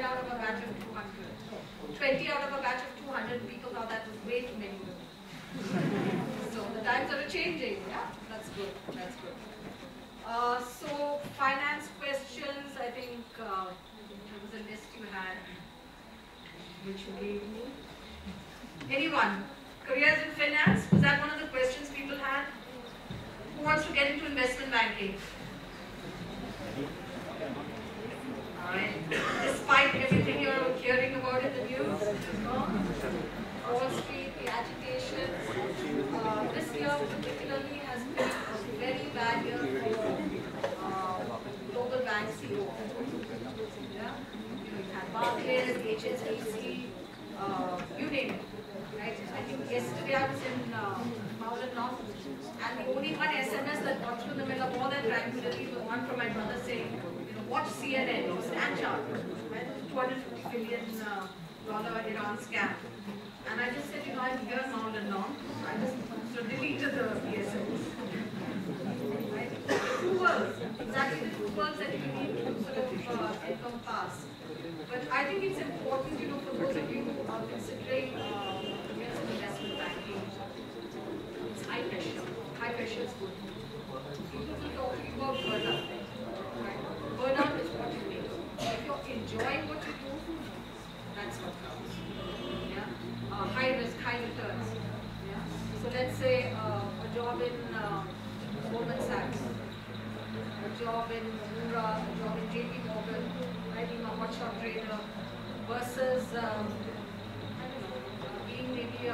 20 out of a batch of 200 people, now that was way too many women. So the times are changing, yeah? That's good, that's good. So finance questions, I think there was a list you had, which you gave me. Anyone? Careers in finance? Was that one of the questions people had? Who wants to get into investment banking? Alright. Despite everything you're hearing about in the news, Wall Street, the agitation, this year particularly has been a very bad year for global bank CEOs. Yeah? You had Barclays, HSBC, you name it. Right? I think yesterday I was in Maulan, and the only one SMS that got through in the middle of all that tranquility was one from my brother saying, watch CNN, Stand Chartered, right? $250 billion Iran scam. And I just said, I'm here in Maulan. I just sort of deleted the SMS. Right? Two worlds, exactly the two worlds that you need to sort of encompass. But I think it's important, for those of you who are considering investment banking, it's high pressure. High pressure is good. People will talk to you about burnout. Right? Burnout is what you make. If you're enjoying what you do, that's what counts. Yeah? High risk, high returns. Yeah? So let's say a job in Goldman Sachs, a job in Mura, a job in JP Morgan, right, being a hotshot trader, versus being maybe a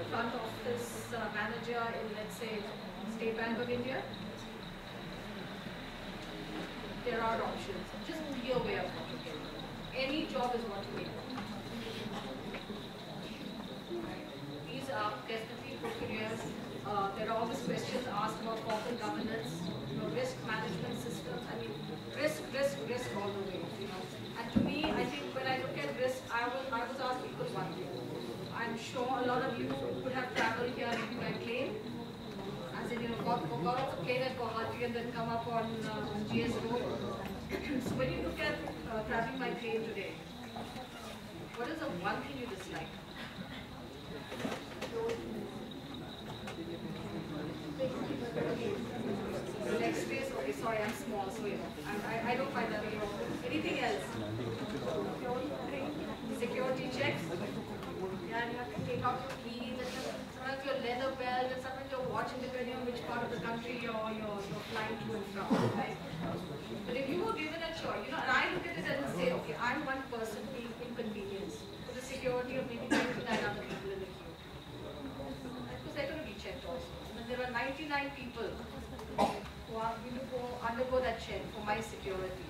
front office manager in, let's say, State Bank of India. There are options. Just be aware of what you get. Any job is what you get. Right. These are definitely good careers. There are always questions asked about corporate governance, risk management systems. I mean, risk all the way. And to me, I think when I look at risk, I was asked people one thing. I'm sure a lot of you would have traveled here maybe by plane. As in, got off the plane at Guwahati and then come up on GS Road. So when you look at traveling by plane today, what is the one thing you dislike? The leg space? Okay, sorry, I'm small, so I don't find that very often. Anything else? Security checks? Yeah, and you have to take out your keys, and sometimes your leather belt, and sometimes your watch, depending on which part of the country you're flying to and from, right? But if you were given a choice, and I look at it and say, okay, I'm one person being inconvenienced for the security of maybe 99 other people in the queue. Because they're going to be checked also. And there are 99 people who are going to undergo that check for my security.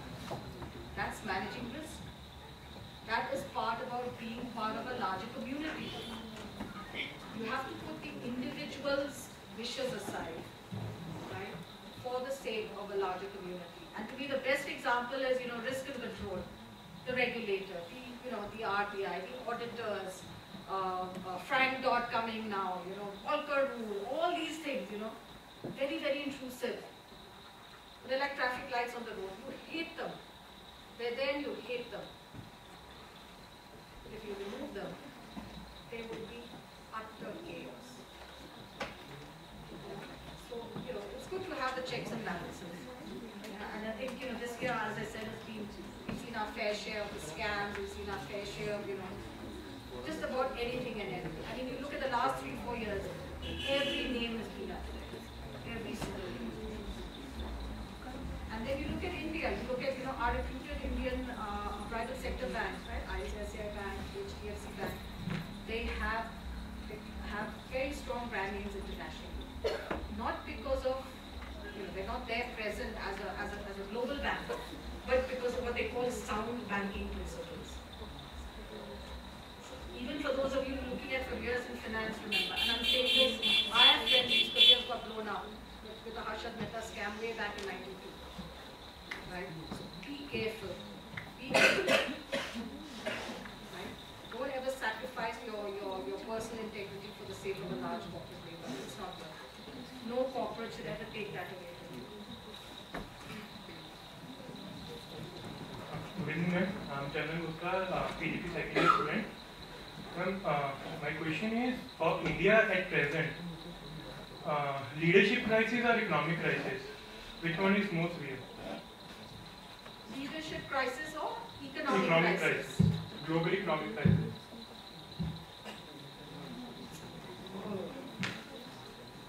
That's managing risk. That is part about being part of a larger community. You have to put the individual's wishes aside, right, for the sake of a larger community. And to me, the best example is, risk and control. The regulator, the RBI, the auditors, Frank Dodd coming now, Volcker rule, all these things, very, very intrusive. They're like traffic lights on the road. You hate them. They're there and you hate them. If you remove them, there would be utter chaos. So, it's good to have the checks and balances. And I think, this year, as I said, we've seen our fair share of the scams, we've seen our fair share of, just about anything and everything. I mean, you look at the last 3-4 years, every name has been up there. Every single name. And then you look at India, you look at, our reputed Indian private sector banks, right? ICICI Bank, HDFC Bank, they have very strong brand names internationally. Not because of, they're not there present as a global bank, but because of what they call sound banking principles. Even for those of you looking at careers in finance, remember, and I'm saying this, I have friends whose careers got blown up with the Harshad Mehta scam way back in 92. Right? So be careful. Be careful. Right? Don't ever sacrifice your personal integrity for the sake of a large corporate labor. It's not worth it. No corporate should ever take that away from you. Good evening, I'm Chandan Gupta, PGP second year student. Ma'am, my question is, for India at present, leadership crisis or economic crisis, which one is most real? Leadership crisis or economic crisis? Global economic crisis.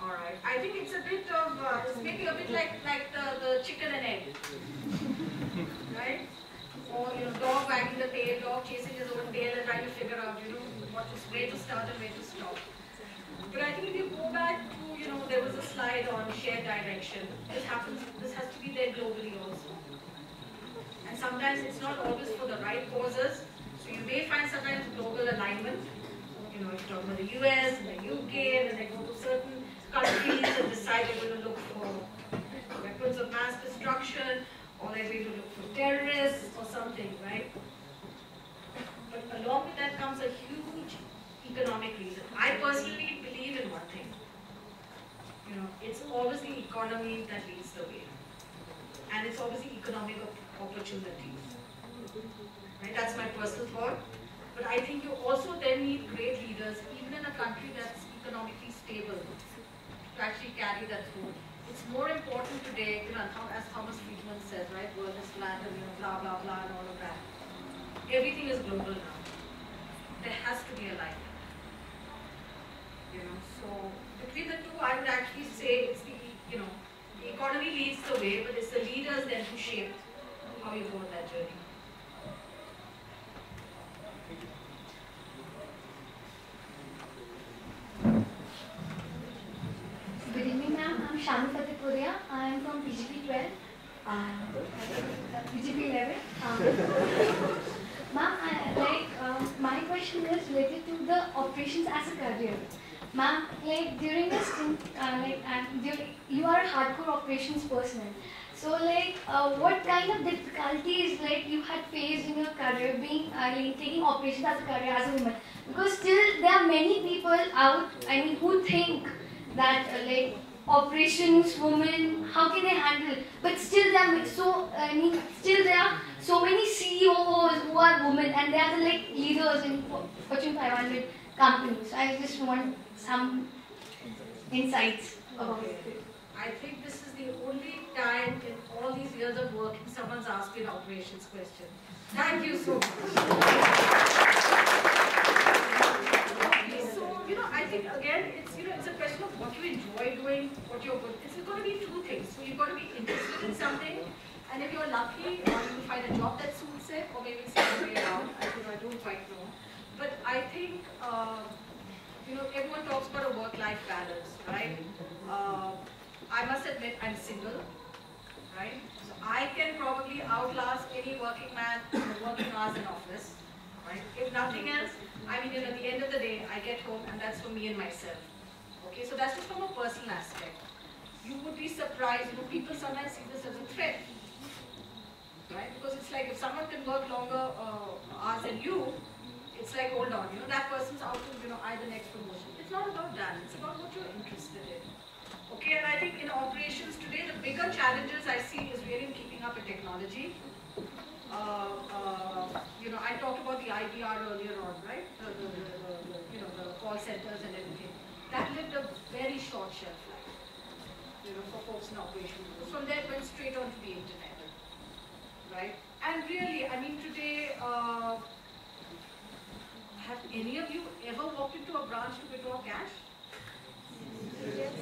Alright, I think it's a bit of, it's maybe a bit like the chicken and egg, right? Or, dog wagging the tail, dog chasing his own tail and trying to figure out, where to start and where to stop. But I think if you go back to, there was a slide on shared direction. This has to be there globally also. And sometimes it's not always for the right causes. So you may find sometimes global alignment. If you talk about the US and the UK, and then they go to certain countries and decide they're going to look for weapons of mass destruction, or they're going to look for terrorists or something, right? But along with that comes a huge economic reason. I personally believe in one thing. It's always the economy that leads the way. And it's always the economic opportunities. Right? That's my personal thought. But I think you also then need great leaders, even in a country that's economically stable, to actually carry that through. It's more important today, as Thomas Friedman says, right? World is flat and blah, blah, blah, and all of that. Everything is global now. There has to be a line. So between the two, I would actually say it's the economy leads the way, but it's the leaders then who shape how you go on that journey. Good evening, ma'am. I'm Shanu Fatehpuria. I am from PGP 12, PGP 11. Ma'am, my question is related to the operations as a career. Ma'am, during this, you are a hardcore operations person. So, what kind of difficulties you had faced in your career, being taking operations as a career as a woman? Because still there are many people out, who think that operations women, how can they handle? But still there are so many CEOs who are women, and they are the leaders in Fortune 500 companies. I just want some insights about it. I think this is the only time in all these years of working someone's asked me an operations question. Thank you so much. Okay, so I think again it's a question of what you enjoy doing, what you're good. It's going to be two things. So you've got to be interested in something, and if you're lucky, or you find a job that suits it, or maybe it's the other way around. I don't quite know. But I think everyone talks about a work-life balance, right? I must admit I'm single, right? So I can probably outlast any working man in the working hours in office, right? If nothing else, at the end of the day, I get home and that's for me and myself. Okay, so that's just from a personal aspect. You would be surprised, people sometimes see this as a threat, right? Because it's like if someone can work longer hours than you, it's like, hold on, that person's out to, eye the next promotion. It's not about that, it's about what you're interested in. Okay, and I think in operations today, the bigger challenges I see is really in keeping up with technology. I talked about the IBR earlier on, right? The call centers and everything. That lived a very short shelf life, for folks in operations. From there, it went straight onto the internet, right? And really, today, have any of you ever walked into a branch to withdraw cash? Yes.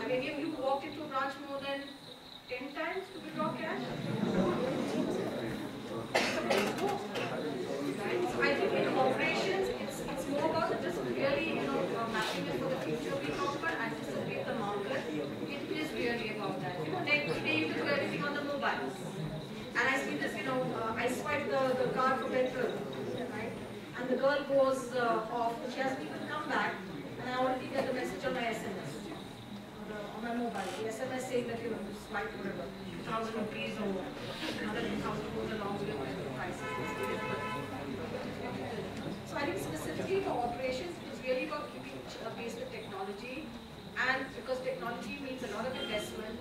Have any of you walked into a branch more than 10 times to withdraw cash? Right? So I think in operations, it's more about just really, mapping it for the future we talk about, anticipate the market. It is really about that. Today you can do everything on the mobile. And I see this, I swipe the card for petrol, right? And the girl goes off, and she hasn't even come back, and I already get the message on my SMS, on my mobile. The SMS saying that you swipe whatever, 2,000 rupees or another 2,000 goes along with your petrol prices. So I think specifically for operations, it's really about keeping pace with technology, and because technology means a lot of investment,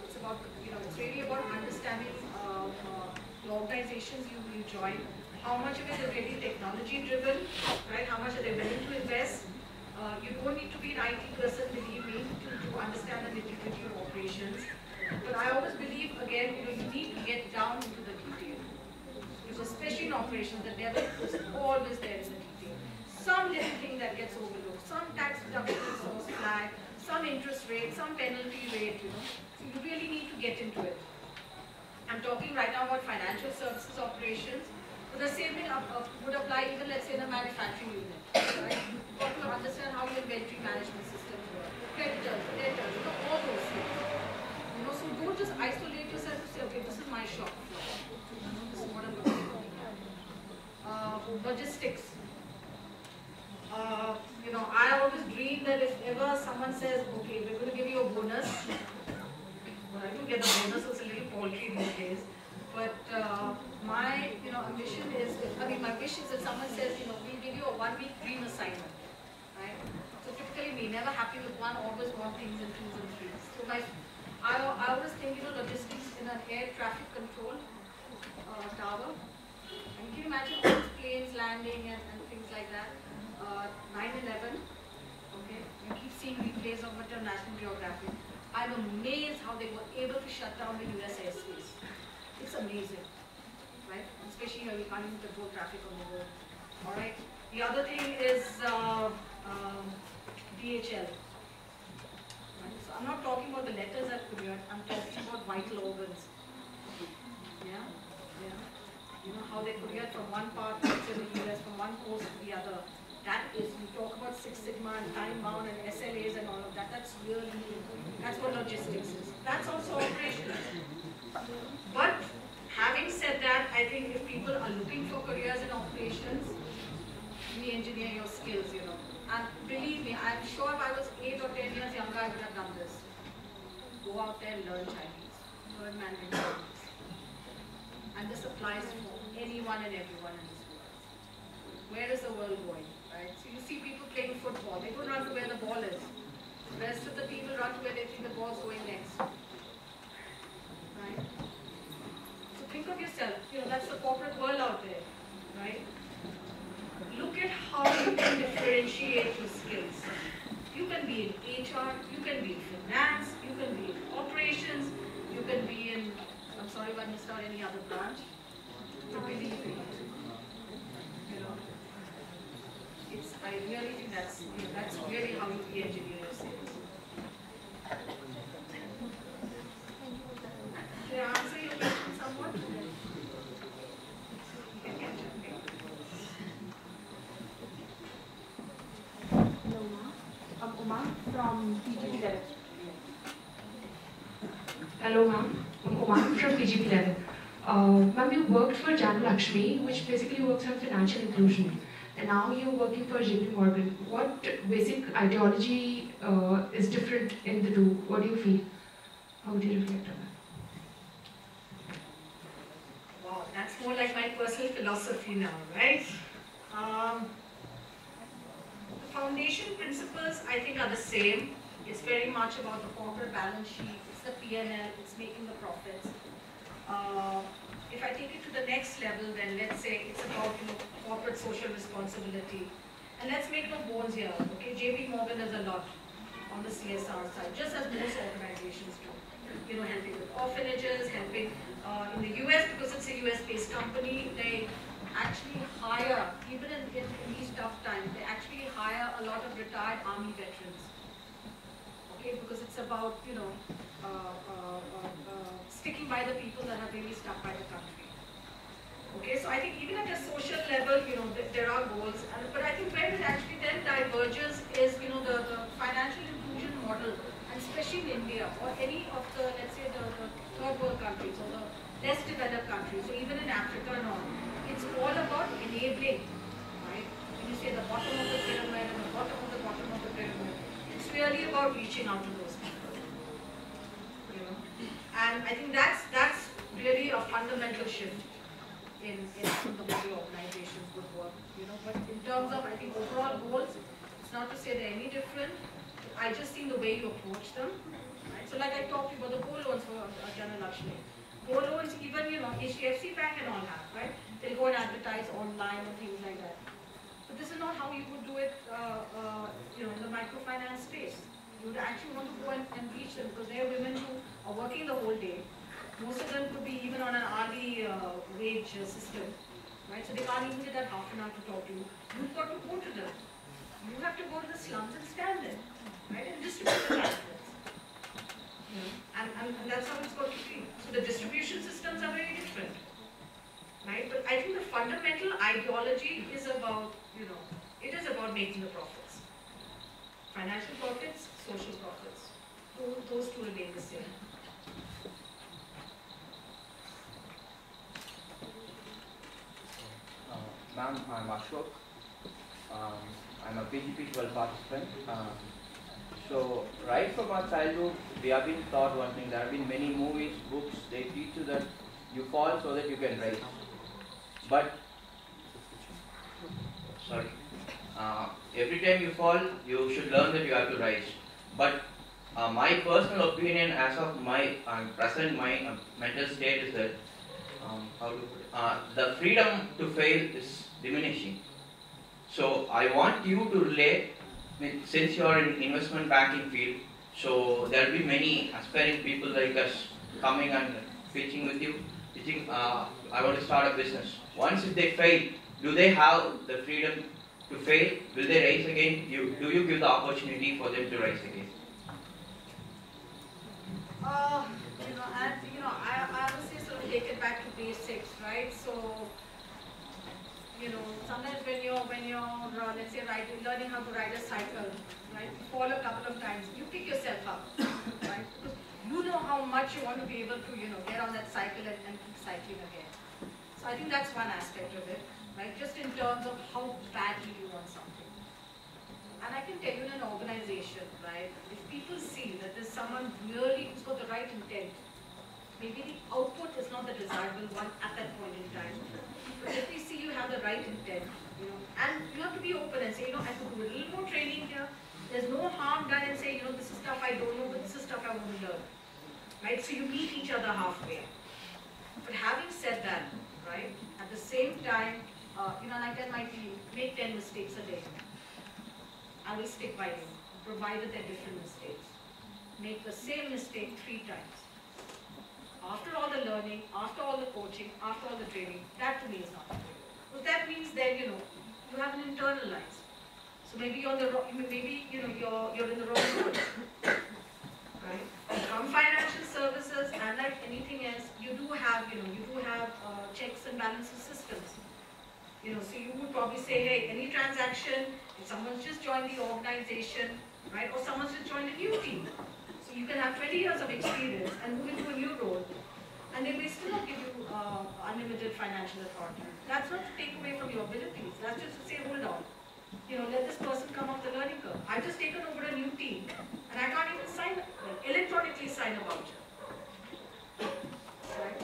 it's about, it's really about understanding the organizations you join, how much of it is really technology driven, right? How much are they willing to invest? You don't need to be an IT person, believe me, to understand the nitty-gritty of operations. But I always believe, again, you need to get down into the detail. Because especially in operations, the devil is always there in the detail. Some little thing that gets overlooked, some tax deduction source flag, some interest rate, some penalty rate, So you really need to get into it. I'm talking right now about financial services operations. But the same thing would apply even, let's say, in a manufacturing unit. Right? You've got to understand how your inventory management systems work, creditors, debtors, all those things. So don't just isolate yourself to say, okay, this is my shop floor. This is what I'm going to do. Logistics. I always dream that if ever someone says, okay, we're going to give you a bonus. Well, I do get the bonus, it's a little paltry these days. But my ambition is, my wish is that someone says, we'll give you a 1-week dream assignment, right? So typically me, never happy with one, always want things in 2s and 3s. So I always think, logistics in an air traffic control tower. And can you imagine all these planes landing and things like that? 9/11, okay? You keep seeing replays of National Geographic. I'm amazed how they were able to shut down the US airspace. It's amazing, right? Especially here, we can't even control traffic on the road. All right. The other thing is DHL. Right? So I'm not talking about the letters at courier. I'm talking about vital organs. Yeah. How they courier from one part to the US, from one coast to the other. That is, we talk about Six Sigma and time bound and SLAs and all of that. That's what logistics is. That's also operations. But having said that, I think if people are looking for careers in operations, re-engineer your skills, And believe me, I'm sure if I was 8 or 10 years younger, I would have done this. Go out there and learn Chinese, learn Mandarin Chinese. And this applies for anyone and everyone in this world. Where is the world going, right? So you see people playing football. They don't run to where the ball is. The rest of the people run to where they think the ball's going next. Right? So think of yourself, that's the corporate world out there, right? Look at how you can differentiate your skills. You can be in HR, you can be in finance, you can be in operations, you can be in, I'm sorry if I missed out any other branch, but believe me, I really think that's really how you re-engineer your skills. Did I answer your question somewhat? Hello, ma'am. I'm Uma from PGP11. Hello, ma'am. I'm Uma from PGP11. Ma'am, you worked for Jan Lakshmi, which basically works on financial inclusion. And now you're working for JP Morgan. What basic ideology is different in the two? What do you feel? How would you reflect on that? Wow, that's more like my personal philosophy now, right? The foundation principles, I think, are the same. It's very much about the corporate balance sheet. It's the P&L. It's making the profits. If I take it to the next level, then let's say it's about corporate social responsibility. And let's make no bones here, okay? JP Morgan does a lot on the CSR side, just as most organizations do. Helping with orphanages, helping in the US, because it's a US-based company, they actually hire, even in these tough times, they actually hire a lot of retired army veterans. Okay, because it's about, sticking by the people that have really stuck by the country. Okay, so I think even at a social level, there are goals, but I think where it actually then diverges is, the financial inclusion model, and especially in India or any of the, let's say, the third world countries or the less developed countries, so even in Africa and all, it's all about enabling, right? When you say the bottom of the pyramid and the bottom of the pyramid, it's really about reaching out to those people. And I think that's really a fundamental shift in the way organizations would work, But in terms of, I think, overall goals, it's not to say they're any different. I just think the way you approach them, right? So like I talked about the gold loans for Jan Lakshmi. Gold loans, even, HDFC Bank and all have, right? they'll go and advertise online and things like that. But this is not how you would do it, in the microfinance space. You would actually want to go and reach them because they are women who are working the whole day. Most of them could be even on an hourly wage system, right? So they can't even get that half an hour to talk to you. You've got to go to them. You have to go to the slums and stand there, right? And distribute the pamphlets. And that's how it's got to be. So the distribution systems are very different, right? But I think the fundamental ideology is about, it is about making the profits. Financial profits, social profits. Those two remain the same. Ma'am, I'm Ashok. I'm a PGP 12 participant. So, right from our childhood, we have been taught one thing. There have been many movies, books, they teach you that you fall so that you can rise. But, every time you fall, you should learn that you have to rise. But my personal opinion as of my present mental state is that the freedom to fail is diminishing. So I want you to relate, since you are in investment banking field, so there will be many aspiring people like us coming and pitching with you, I want to start a business. Once if they fail, do they have the freedom to fail? Will they rise again? Do you give the opportunity for them to rise again? I would say sort of take it back to basics, right? So, sometimes when you're let's say learning how to ride a cycle, right? You fall a couple of times, you pick yourself up, right? Because you know how much you want to be able to, get on that cycle and keep cycling again. So I think that's one aspect of it, right? Just in terms of how badly you want something. And I can tell you in an organization, right, if people see that there's someone really who's got the right intent, maybe the output is not the desirable one at that point in time. But if they see you have the right intent, and you have to be open and say, I could do a little more training here. There's no harm done in saying, this is stuff I don't know, but this is stuff I want to learn. Right? So you meet each other halfway. But having said that, right, at the same time, and I tell my team, make 10 mistakes a day. I will stick by you, provided they're different mistakes. Make the same mistake 3 times. After all the learning, after all the coaching, after all the training, that to me is not fair. Because that means then, you haven't internalized. So maybe you're on the you're in the wrong road. Right? From financial services and like anything else, you do have checks and balances systems. So you would probably say, hey, any transaction, if someone's just joined the organization, right, or someone's just joined a new team. So you can have 20 years of experience and move into a new role, and they may still not give you unlimited financial authority. That's not to take away from your abilities. That's just to say, hold on. Let this person come up the learning curve. I've just taken over a new team, and I can't even electronically sign a voucher. Right?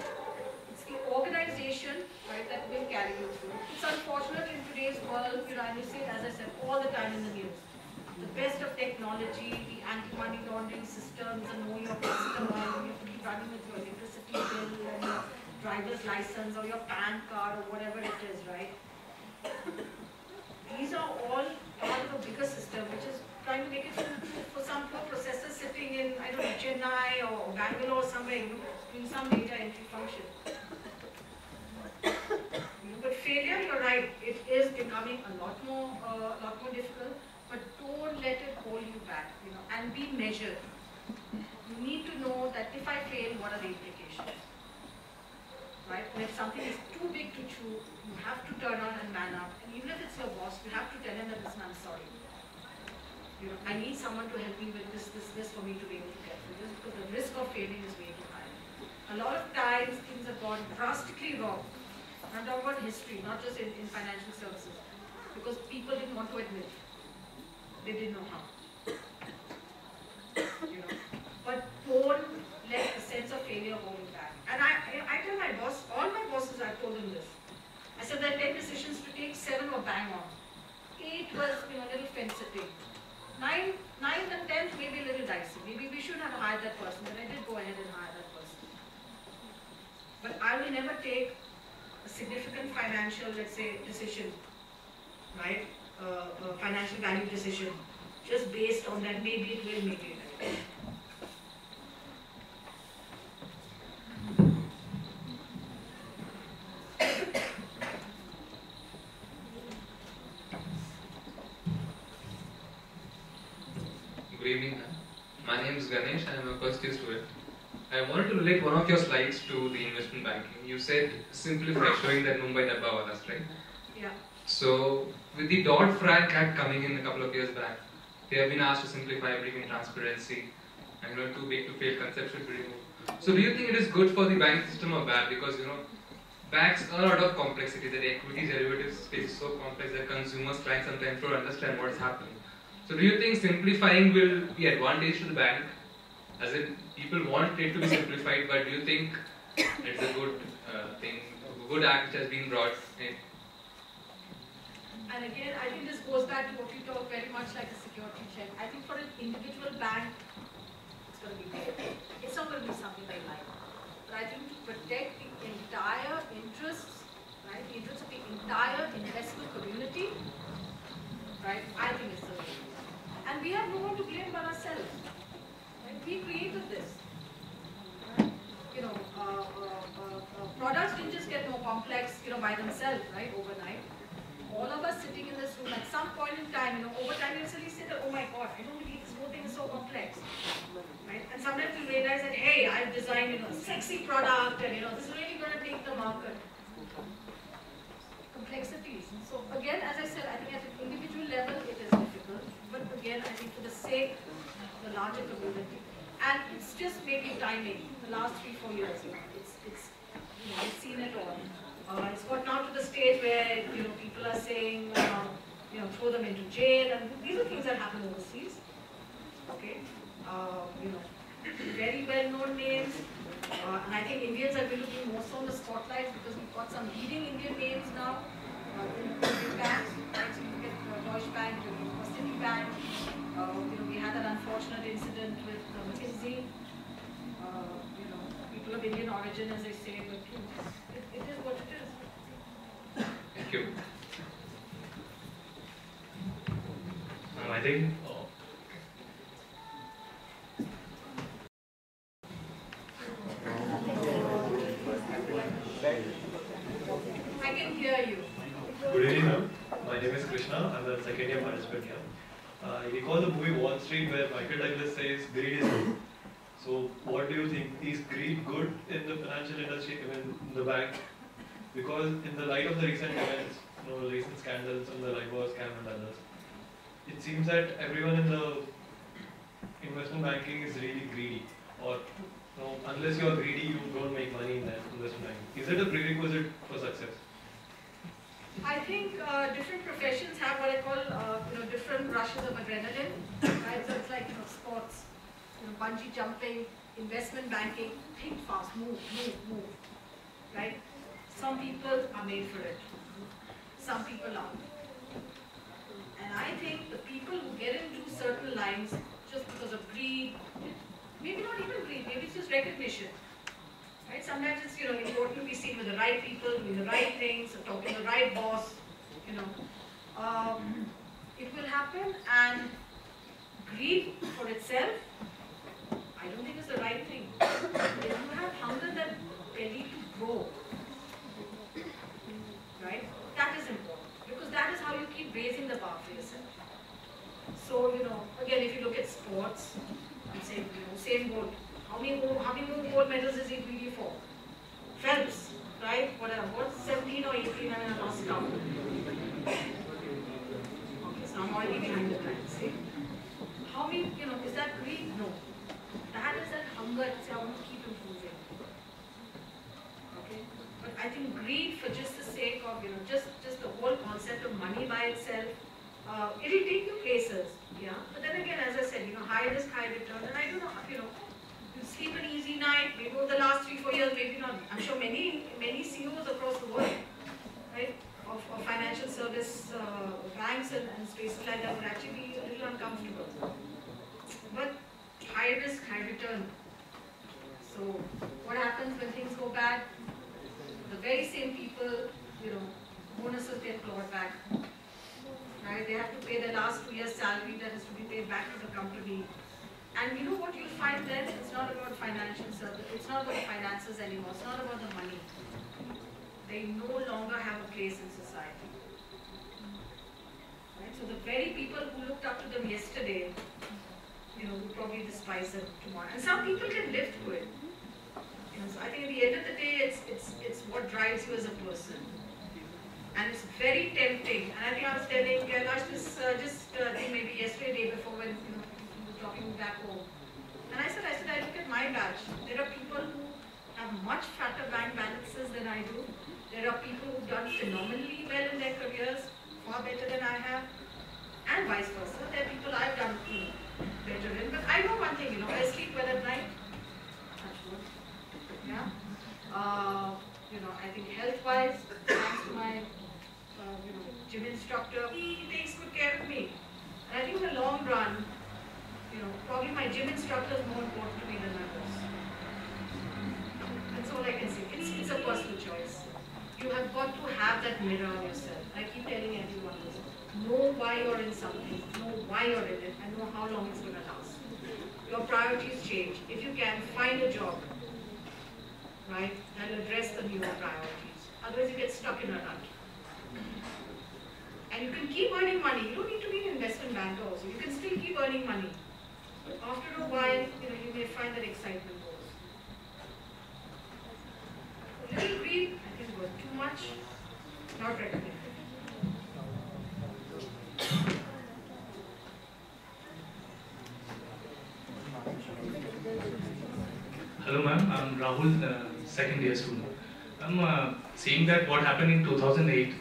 It's the organization, right, that will carry you through. It's unfortunate in today's world, and you see it, as I said, all the time in the news. The best of technology, the anti-money laundering systems, and know your customer, you have to keep running with your electricity bill and your driver's license or your PAN card or whatever it is, right? These are all part of a bigger system, which is trying to make it for some poor processor sitting in, I don't know, Chennai or Bangalore or somewhere, doing some data entry function. But failure, you're right, it is becoming a lot more difficult. But don't let it hold you back, and be measured. You need to know that if I fail, what are the implications? Right? And if something is too big to chew, you have to turn on and man up. And even if it's your boss, you have to tell him that, listen, I'm sorry. I need someone to help me with this for me to be able to get through this, because the risk of failing is way too high. A lot of times, things have gone drastically wrong. I'm talking about history, not just in financial services, because people didn't want to admit. They didn't know how. But don't let a sense of failure hold you back. And I tell my boss, all my bosses, I've told them this. I said there are 10 decisions to take, 7 were bang on. 8 was a little fence sitting. 9th and 10th maybe a little dicey. Maybe we should have hired that person, but I did go ahead and hire that person. But I will never take a significant financial, let's say, decision, right? A financial value decision, just based on that, maybe it will, maybe it won't. Good evening, ma'am. My name is Ganesh. I am a first year student. I wanted to relate one of your slides to the investment banking. You said simplify, showing that Mumbai Dabbawalas, right? Yeah. So, with the Dodd-Frank Act coming in a couple of years back, they have been asked to simplify, bring in transparency, and too big to fail concepts should be removed. So, do you think it is good for the banking system or bad? Because banks earn a lot of complexity. The equities derivatives space is so complex that consumers try sometimes to understand what is happening. So, do you think simplifying will be advantage to the bank? As in, people want it to be simplified, but do you think it's a good thing, a good act which has been brought in? And again, I think this goes back to what you talk very much like a security check. I think for an individual bank, it's going to be great. It's not going to be something they like. But I think to protect the entire interests, right, the interests of the entire investment community, right, I think it's the way. And we have no one to blame but ourselves. Right? We created this. Right? Products didn't just get more complex, by themselves, right, overnight. All of us sitting in this room, at some point in time, over time, you'll suddenly say that, oh my God, I don't believe this whole thing is so complex. Right? And sometimes you realize that, hey, I've designed, a sexy product, and, this is really going to take the market. Complexities. So again, as I said, I think at an individual level, it is difficult. But again, I think for the sake of the larger community, and it's just maybe timing. The last 3-4 years, we've seen it all. It's got now to the stage where people are saying, throw them into jail, and these are things that happen overseas. Okay, very well-known names, and I think Indians have been looking more so on the spotlight because we've got some leading Indian names now in banks. Right? So you get Deutsche Bank, Citibank. We had that unfortunate incident with McKinsey. People of Indian origin, as they say, but it is what it is. Thank you. I think I can hear you. Good evening, ma'am. My name is Krishna. I'm a second year participant here. I recall the movie Wall Street where Michael Douglas says greed is good. So, what do you think? Is greed good in the financial industry, even in the bank? Because in the light of the recent events, recent scandals on the LIBOR scam and others, it seems that everyone in the investment banking is really greedy. Or unless you're greedy, you don't make money in that investment banking. Is it a prerequisite for success? I think different professions have what I call, different rushes of adrenaline. Right? So it's like, sports, bungee jumping, investment banking, think fast, move. Right? Some people are made for it. Some people aren't. And I think the people who get into certain lines just because of greed, maybe not even greed, maybe it's just recognition. Right? Sometimes it's important to be seen with the right people, doing the right things, talking to the right boss. It will happen, and greed for itself, I don't think is the right thing. If you have hunger that belly to grow, right? That is important because that is how you keep raising the bar for yourself. So again, if you look at sports, I'm saying same goal. How many more gold medals is he greedy for? Phelps, right? Whatever. What's 17 or 18? I mean, I lost count. Okay, so I'm already behind the times. See? How many? Is that greed? No. That is that hunger to say I want to keep improving. Okay, but I think greed for just the sake of just the whole concept of money by itself, it'll take you places. Yeah. But then again, as I said, high risk, high return, and I don't know, you sleep an easy night, maybe over the last 3-4 years, maybe not. I'm sure many CEOs across the world, right, of financial service banks and spaces like that would actually be a little uncomfortable. But high risk, high return. So what happens when things go bad? The very same people clawed back. Right? They have to pay their last 2 years' salary that is to be paid back to the company. And you know what you'll find then? It's not about financial service. It's not about finances anymore. It's not about the money. They no longer have a place in society. Right? So the very people who looked up to them yesterday, you know, will probably despise them tomorrow. And some people can live through it. You know, so I think at the end of the day, it's what drives you as a person. And it's very tempting. And I think I was telling Kailash this I think maybe yesterday, day before, when you were talking back home. And I said, I look at my batch. There are people who have much fatter bank balances than I do. There are people who've done phenomenally well in their careers, far better than I have, and vice versa. There are people I've done better in. But I know one thing, you know, I sleep well at night. That's good. Yeah. You know, I think health-wise, thanks to my gym instructor, he takes good care of me. And I think in the long run, you know, probably my gym instructor is more important to me than my boss. That's all I can say. It's a personal choice. You have got to have that mirror on yourself. I keep telling everyone this. Know why you're in something, know why you're in it, and know how long it's going to last. Your priorities change. If you can, find a job, right, that'll address the newer priorities. Otherwise you get stuck in a rut. And you can keep earning money. You don't need to be an investment banker also. You can still keep earning money. But after a while, you know, you may find that excitement goes. A little greed, I think, was too much. Not recommended. Hello ma'am, I'm Rahul, second year student. I'm seeing that what happened in 2008,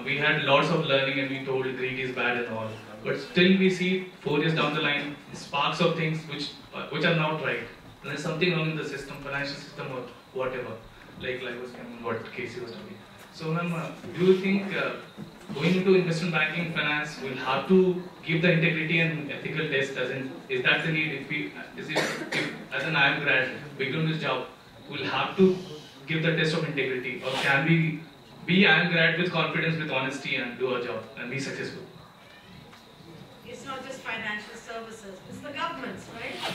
we had lots of learning and we told greed is bad and all. But still we see 4 years down the line, sparks of things which are not right. And there's something wrong in the system, financial system or whatever, like was what Casey was talking. So ma'am, do you think going into investment banking, finance, will have to give the integrity and ethical test? Is that the need? If as an IIM grad, begin this job, we'll have to give the test of integrity, or can we be IIM grad with confidence, with honesty, and do our job and be successful? It's not just financial services, it's the governments, right?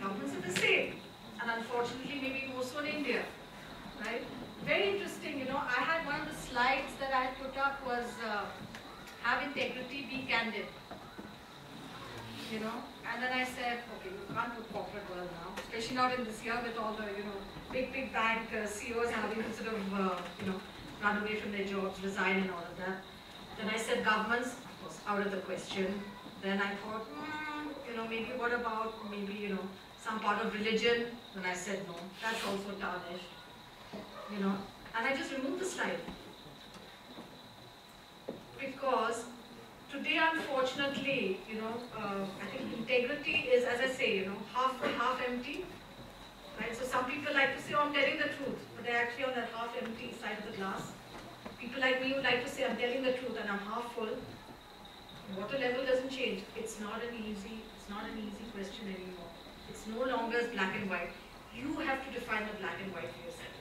Governments are the same. And unfortunately, maybe more so in India, right? Very interesting, you know, I had one of the slides that I put up was have integrity, be candid. You know, and then I said, okay, you can't do corporate world now, especially not in this year with all the, you know, big bank CEOs having to sort of, you know, run away from their jobs, resign and all of that. Then I said governments, of course, out of the question. Then I thought, you know, maybe what about, maybe, you know, some part of religion? Then I said no, that's also tarnished. You know, and I just removed the slide. Because today, unfortunately, you know, I think integrity is, as I say, you know, half full, half empty. Right? So some people like to say, oh, I'm telling the truth, but they're actually on that half empty side of the glass. People like me would like to say, I'm telling the truth and I'm half full. Water level doesn't change. It's not an easy question anymore. It's no longer as black and white. You have to define the black and white for yourself.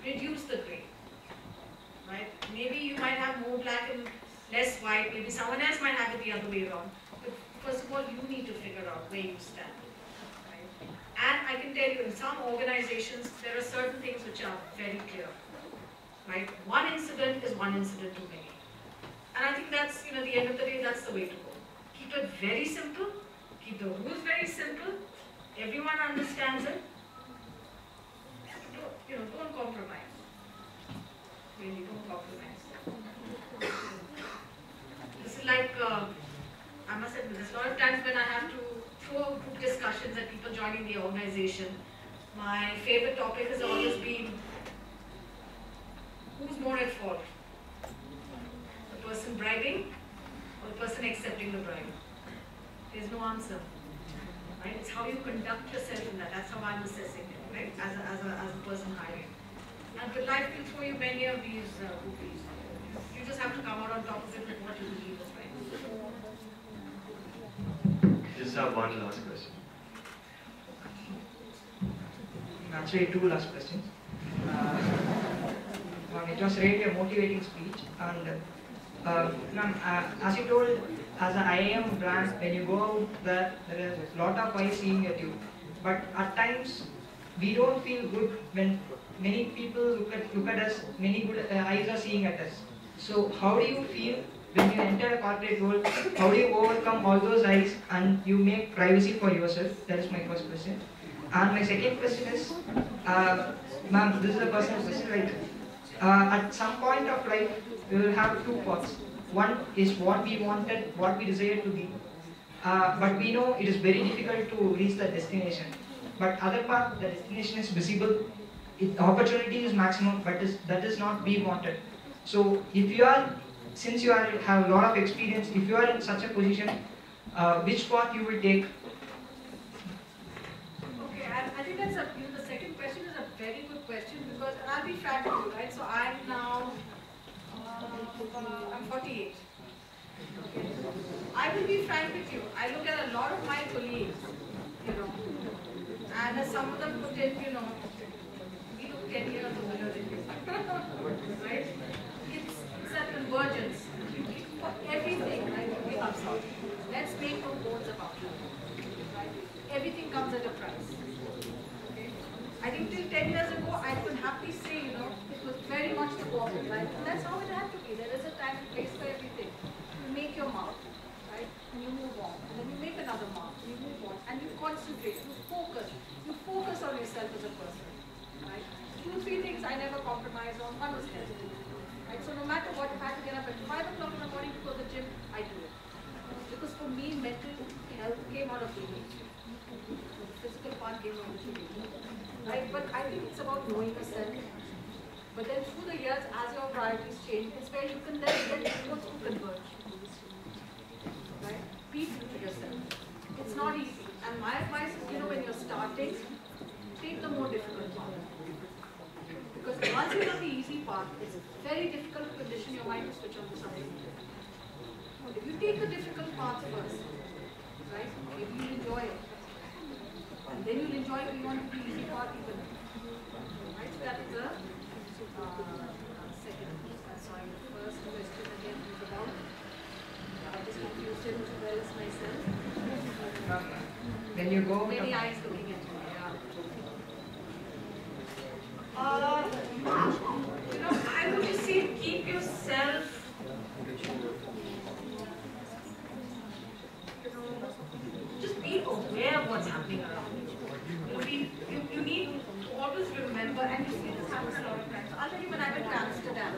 Reduce the gray. Right? Maybe you might have more black and less white. Maybe someone else might have it the other way around. But first of all, you need to figure out where you stand. Right? And I can tell you, in some organizations, there are certain things which are very clear. Right? One incident is one incident too many. And I think that's, you know, at the end of the day, that's the way to go. Keep it very simple. Keep the rules very simple. Everyone understands it. Don't compromise. Really, don't compromise. This is like, I must admit, there's a lot of times when I have to throw group discussions at people joining the organization. My favorite topic has always been, who's more at fault? The person bribing or the person accepting the bribe? There's no answer. Right? It's how you conduct yourself in that. That's how I'm assessing it, right? As a person hiring. And life will throw you many of these goofies. You just have to come out on top of it with what you believe is right. Just have one last question. Actually, two last questions. It was really a motivating speech, and Ma'am, as you told, as an IAM brand, when you go out there, there is a lot of eyes seeing at you. But at times, we don't feel good when many people look at us, many good eyes are seeing at us. So how do you feel when you enter a corporate world? How do you overcome all those eyes and you make privacy for yourself? That is my first question. And my second question is, ma'am, this is a personal question. Like, at some point of life, we will have two paths. One is what we wanted, what we desired to be. But we know it is very difficult to reach the destination. But other part, the destination is visible. Opportunity is maximum, but that is not we wanted. So if you are, since you have a lot of experience, if you are in such a position, which path you will take? Okay, I think that's the second question is a very good question because I'll be frank with you, right? So I'm now, I'm 48. Okay. I will be frank with you. I look at a lot of my colleagues, and as some of them put it, we look 10 years older than you, right? It's that convergence. For everything, right? We have something. Let's make no bones about it. Right? Everything comes at a price. Okay? I think till 10 years ago, I could happily say, it was very much the corporate life. And that's how it had to be. There is a time and place for everything. You make your mark, right? And you move on. And then you make another mark. And you move on. And you concentrate. You focus. You focus on yourself as a person. Right? 2, 3 things I never compromise on. One was health. Right? So no matter what, if I have to get up at 5 o'clock in the morning to go to the gym, I do it. Because for me, mental health came out of the physical part came out of the right? But I think it's about knowing yourself. But then through the years, as your priorities change, it's where you can then both converge. Right? Be true to yourself. It's not easy. And my advice is, when you're starting, take the more difficult path. Because once you're on the easy path, it's very difficult to condition your mind to switch on to something. If you take the difficult path first, right, maybe you'll enjoy it. And then you'll enjoy it beyond the easy path even. Right, so that is the second. Sorry, the first question again is about. I just confused it as well as myself. When you go... Many eyes looking at me, yeah. I would just say keep yourself just be aware of what's happening around you. You need to always remember, and you see this happens a lot of times. I'll tell you when I went to Amsterdam,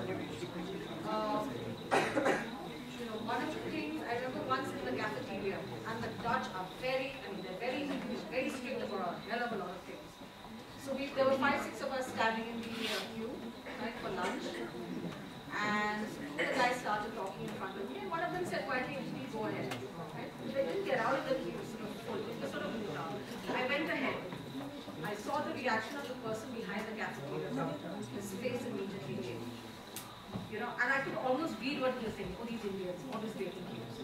one of the things, I remember once in the cafeteria, and the Dutch are they're very strict for a hell of a lot of things. So there were 5, 6 of us standing in the queue, right, for lunch, and the guys started talking in front of me, and one of them said quietly, "Please go ahead." Right? They didn't get out of the queue, sort of full. It was sort of moved out. I went ahead. I saw the reaction of the person behind the cafeteria counter. His face immediately changed. And I could almost read what he was saying. Oh, these Indians, all these waiting queues.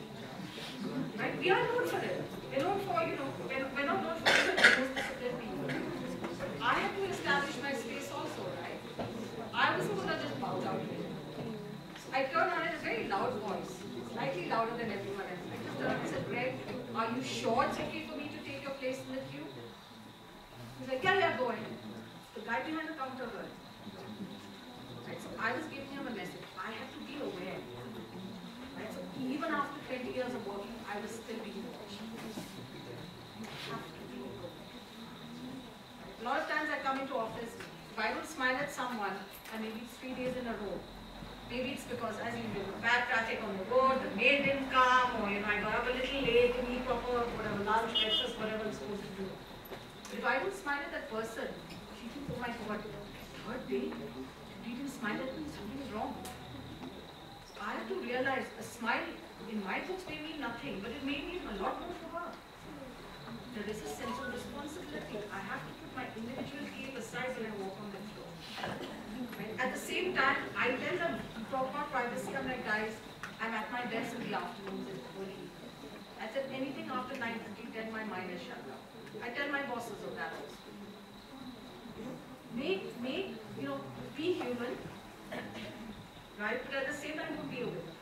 Right? We are known for it. We're known for, we're not known for the most disciplined people. I have to establish my space also, right? I wasn't going to just bow down to it. So I turned around in a very loud voice, slightly louder than everyone else. I just turned around and said, "Greg, are you sure it's okay for me to take your place in the queue?" He's like, "Yeah, go ahead." The guy behind the counter heard. Right? So I was giving him a message. I have to be aware. Right? So even after 20 years of working, I was still being watched. You have to be aware. Right? A lot of times I come into office, if I don't smile at someone, and maybe it's 3 days in a row, maybe it's because as you know, bad traffic on the road, the maid didn't come, or I got up a little late to eat proper, whatever, lunch, breakfast, whatever I'm supposed to do. But if I don't smile at that person, she thinks, "Oh my God, third day, you didn't smile at me, something is wrong." So I have to realize a smile in my books may mean nothing, but it may mean a lot more for her. There is a sense of responsibility. I have to put my individual game aside when I walk on the floor. Right? At the same time, I tell them, talk about privacy. I'm like, "Guys, I'm at my desk in the afternoons and early evening." I said, anything after 9:50, 10, my mind is shut down. I tell my bosses of that also. Be human, right? But at the same time, don't be aware.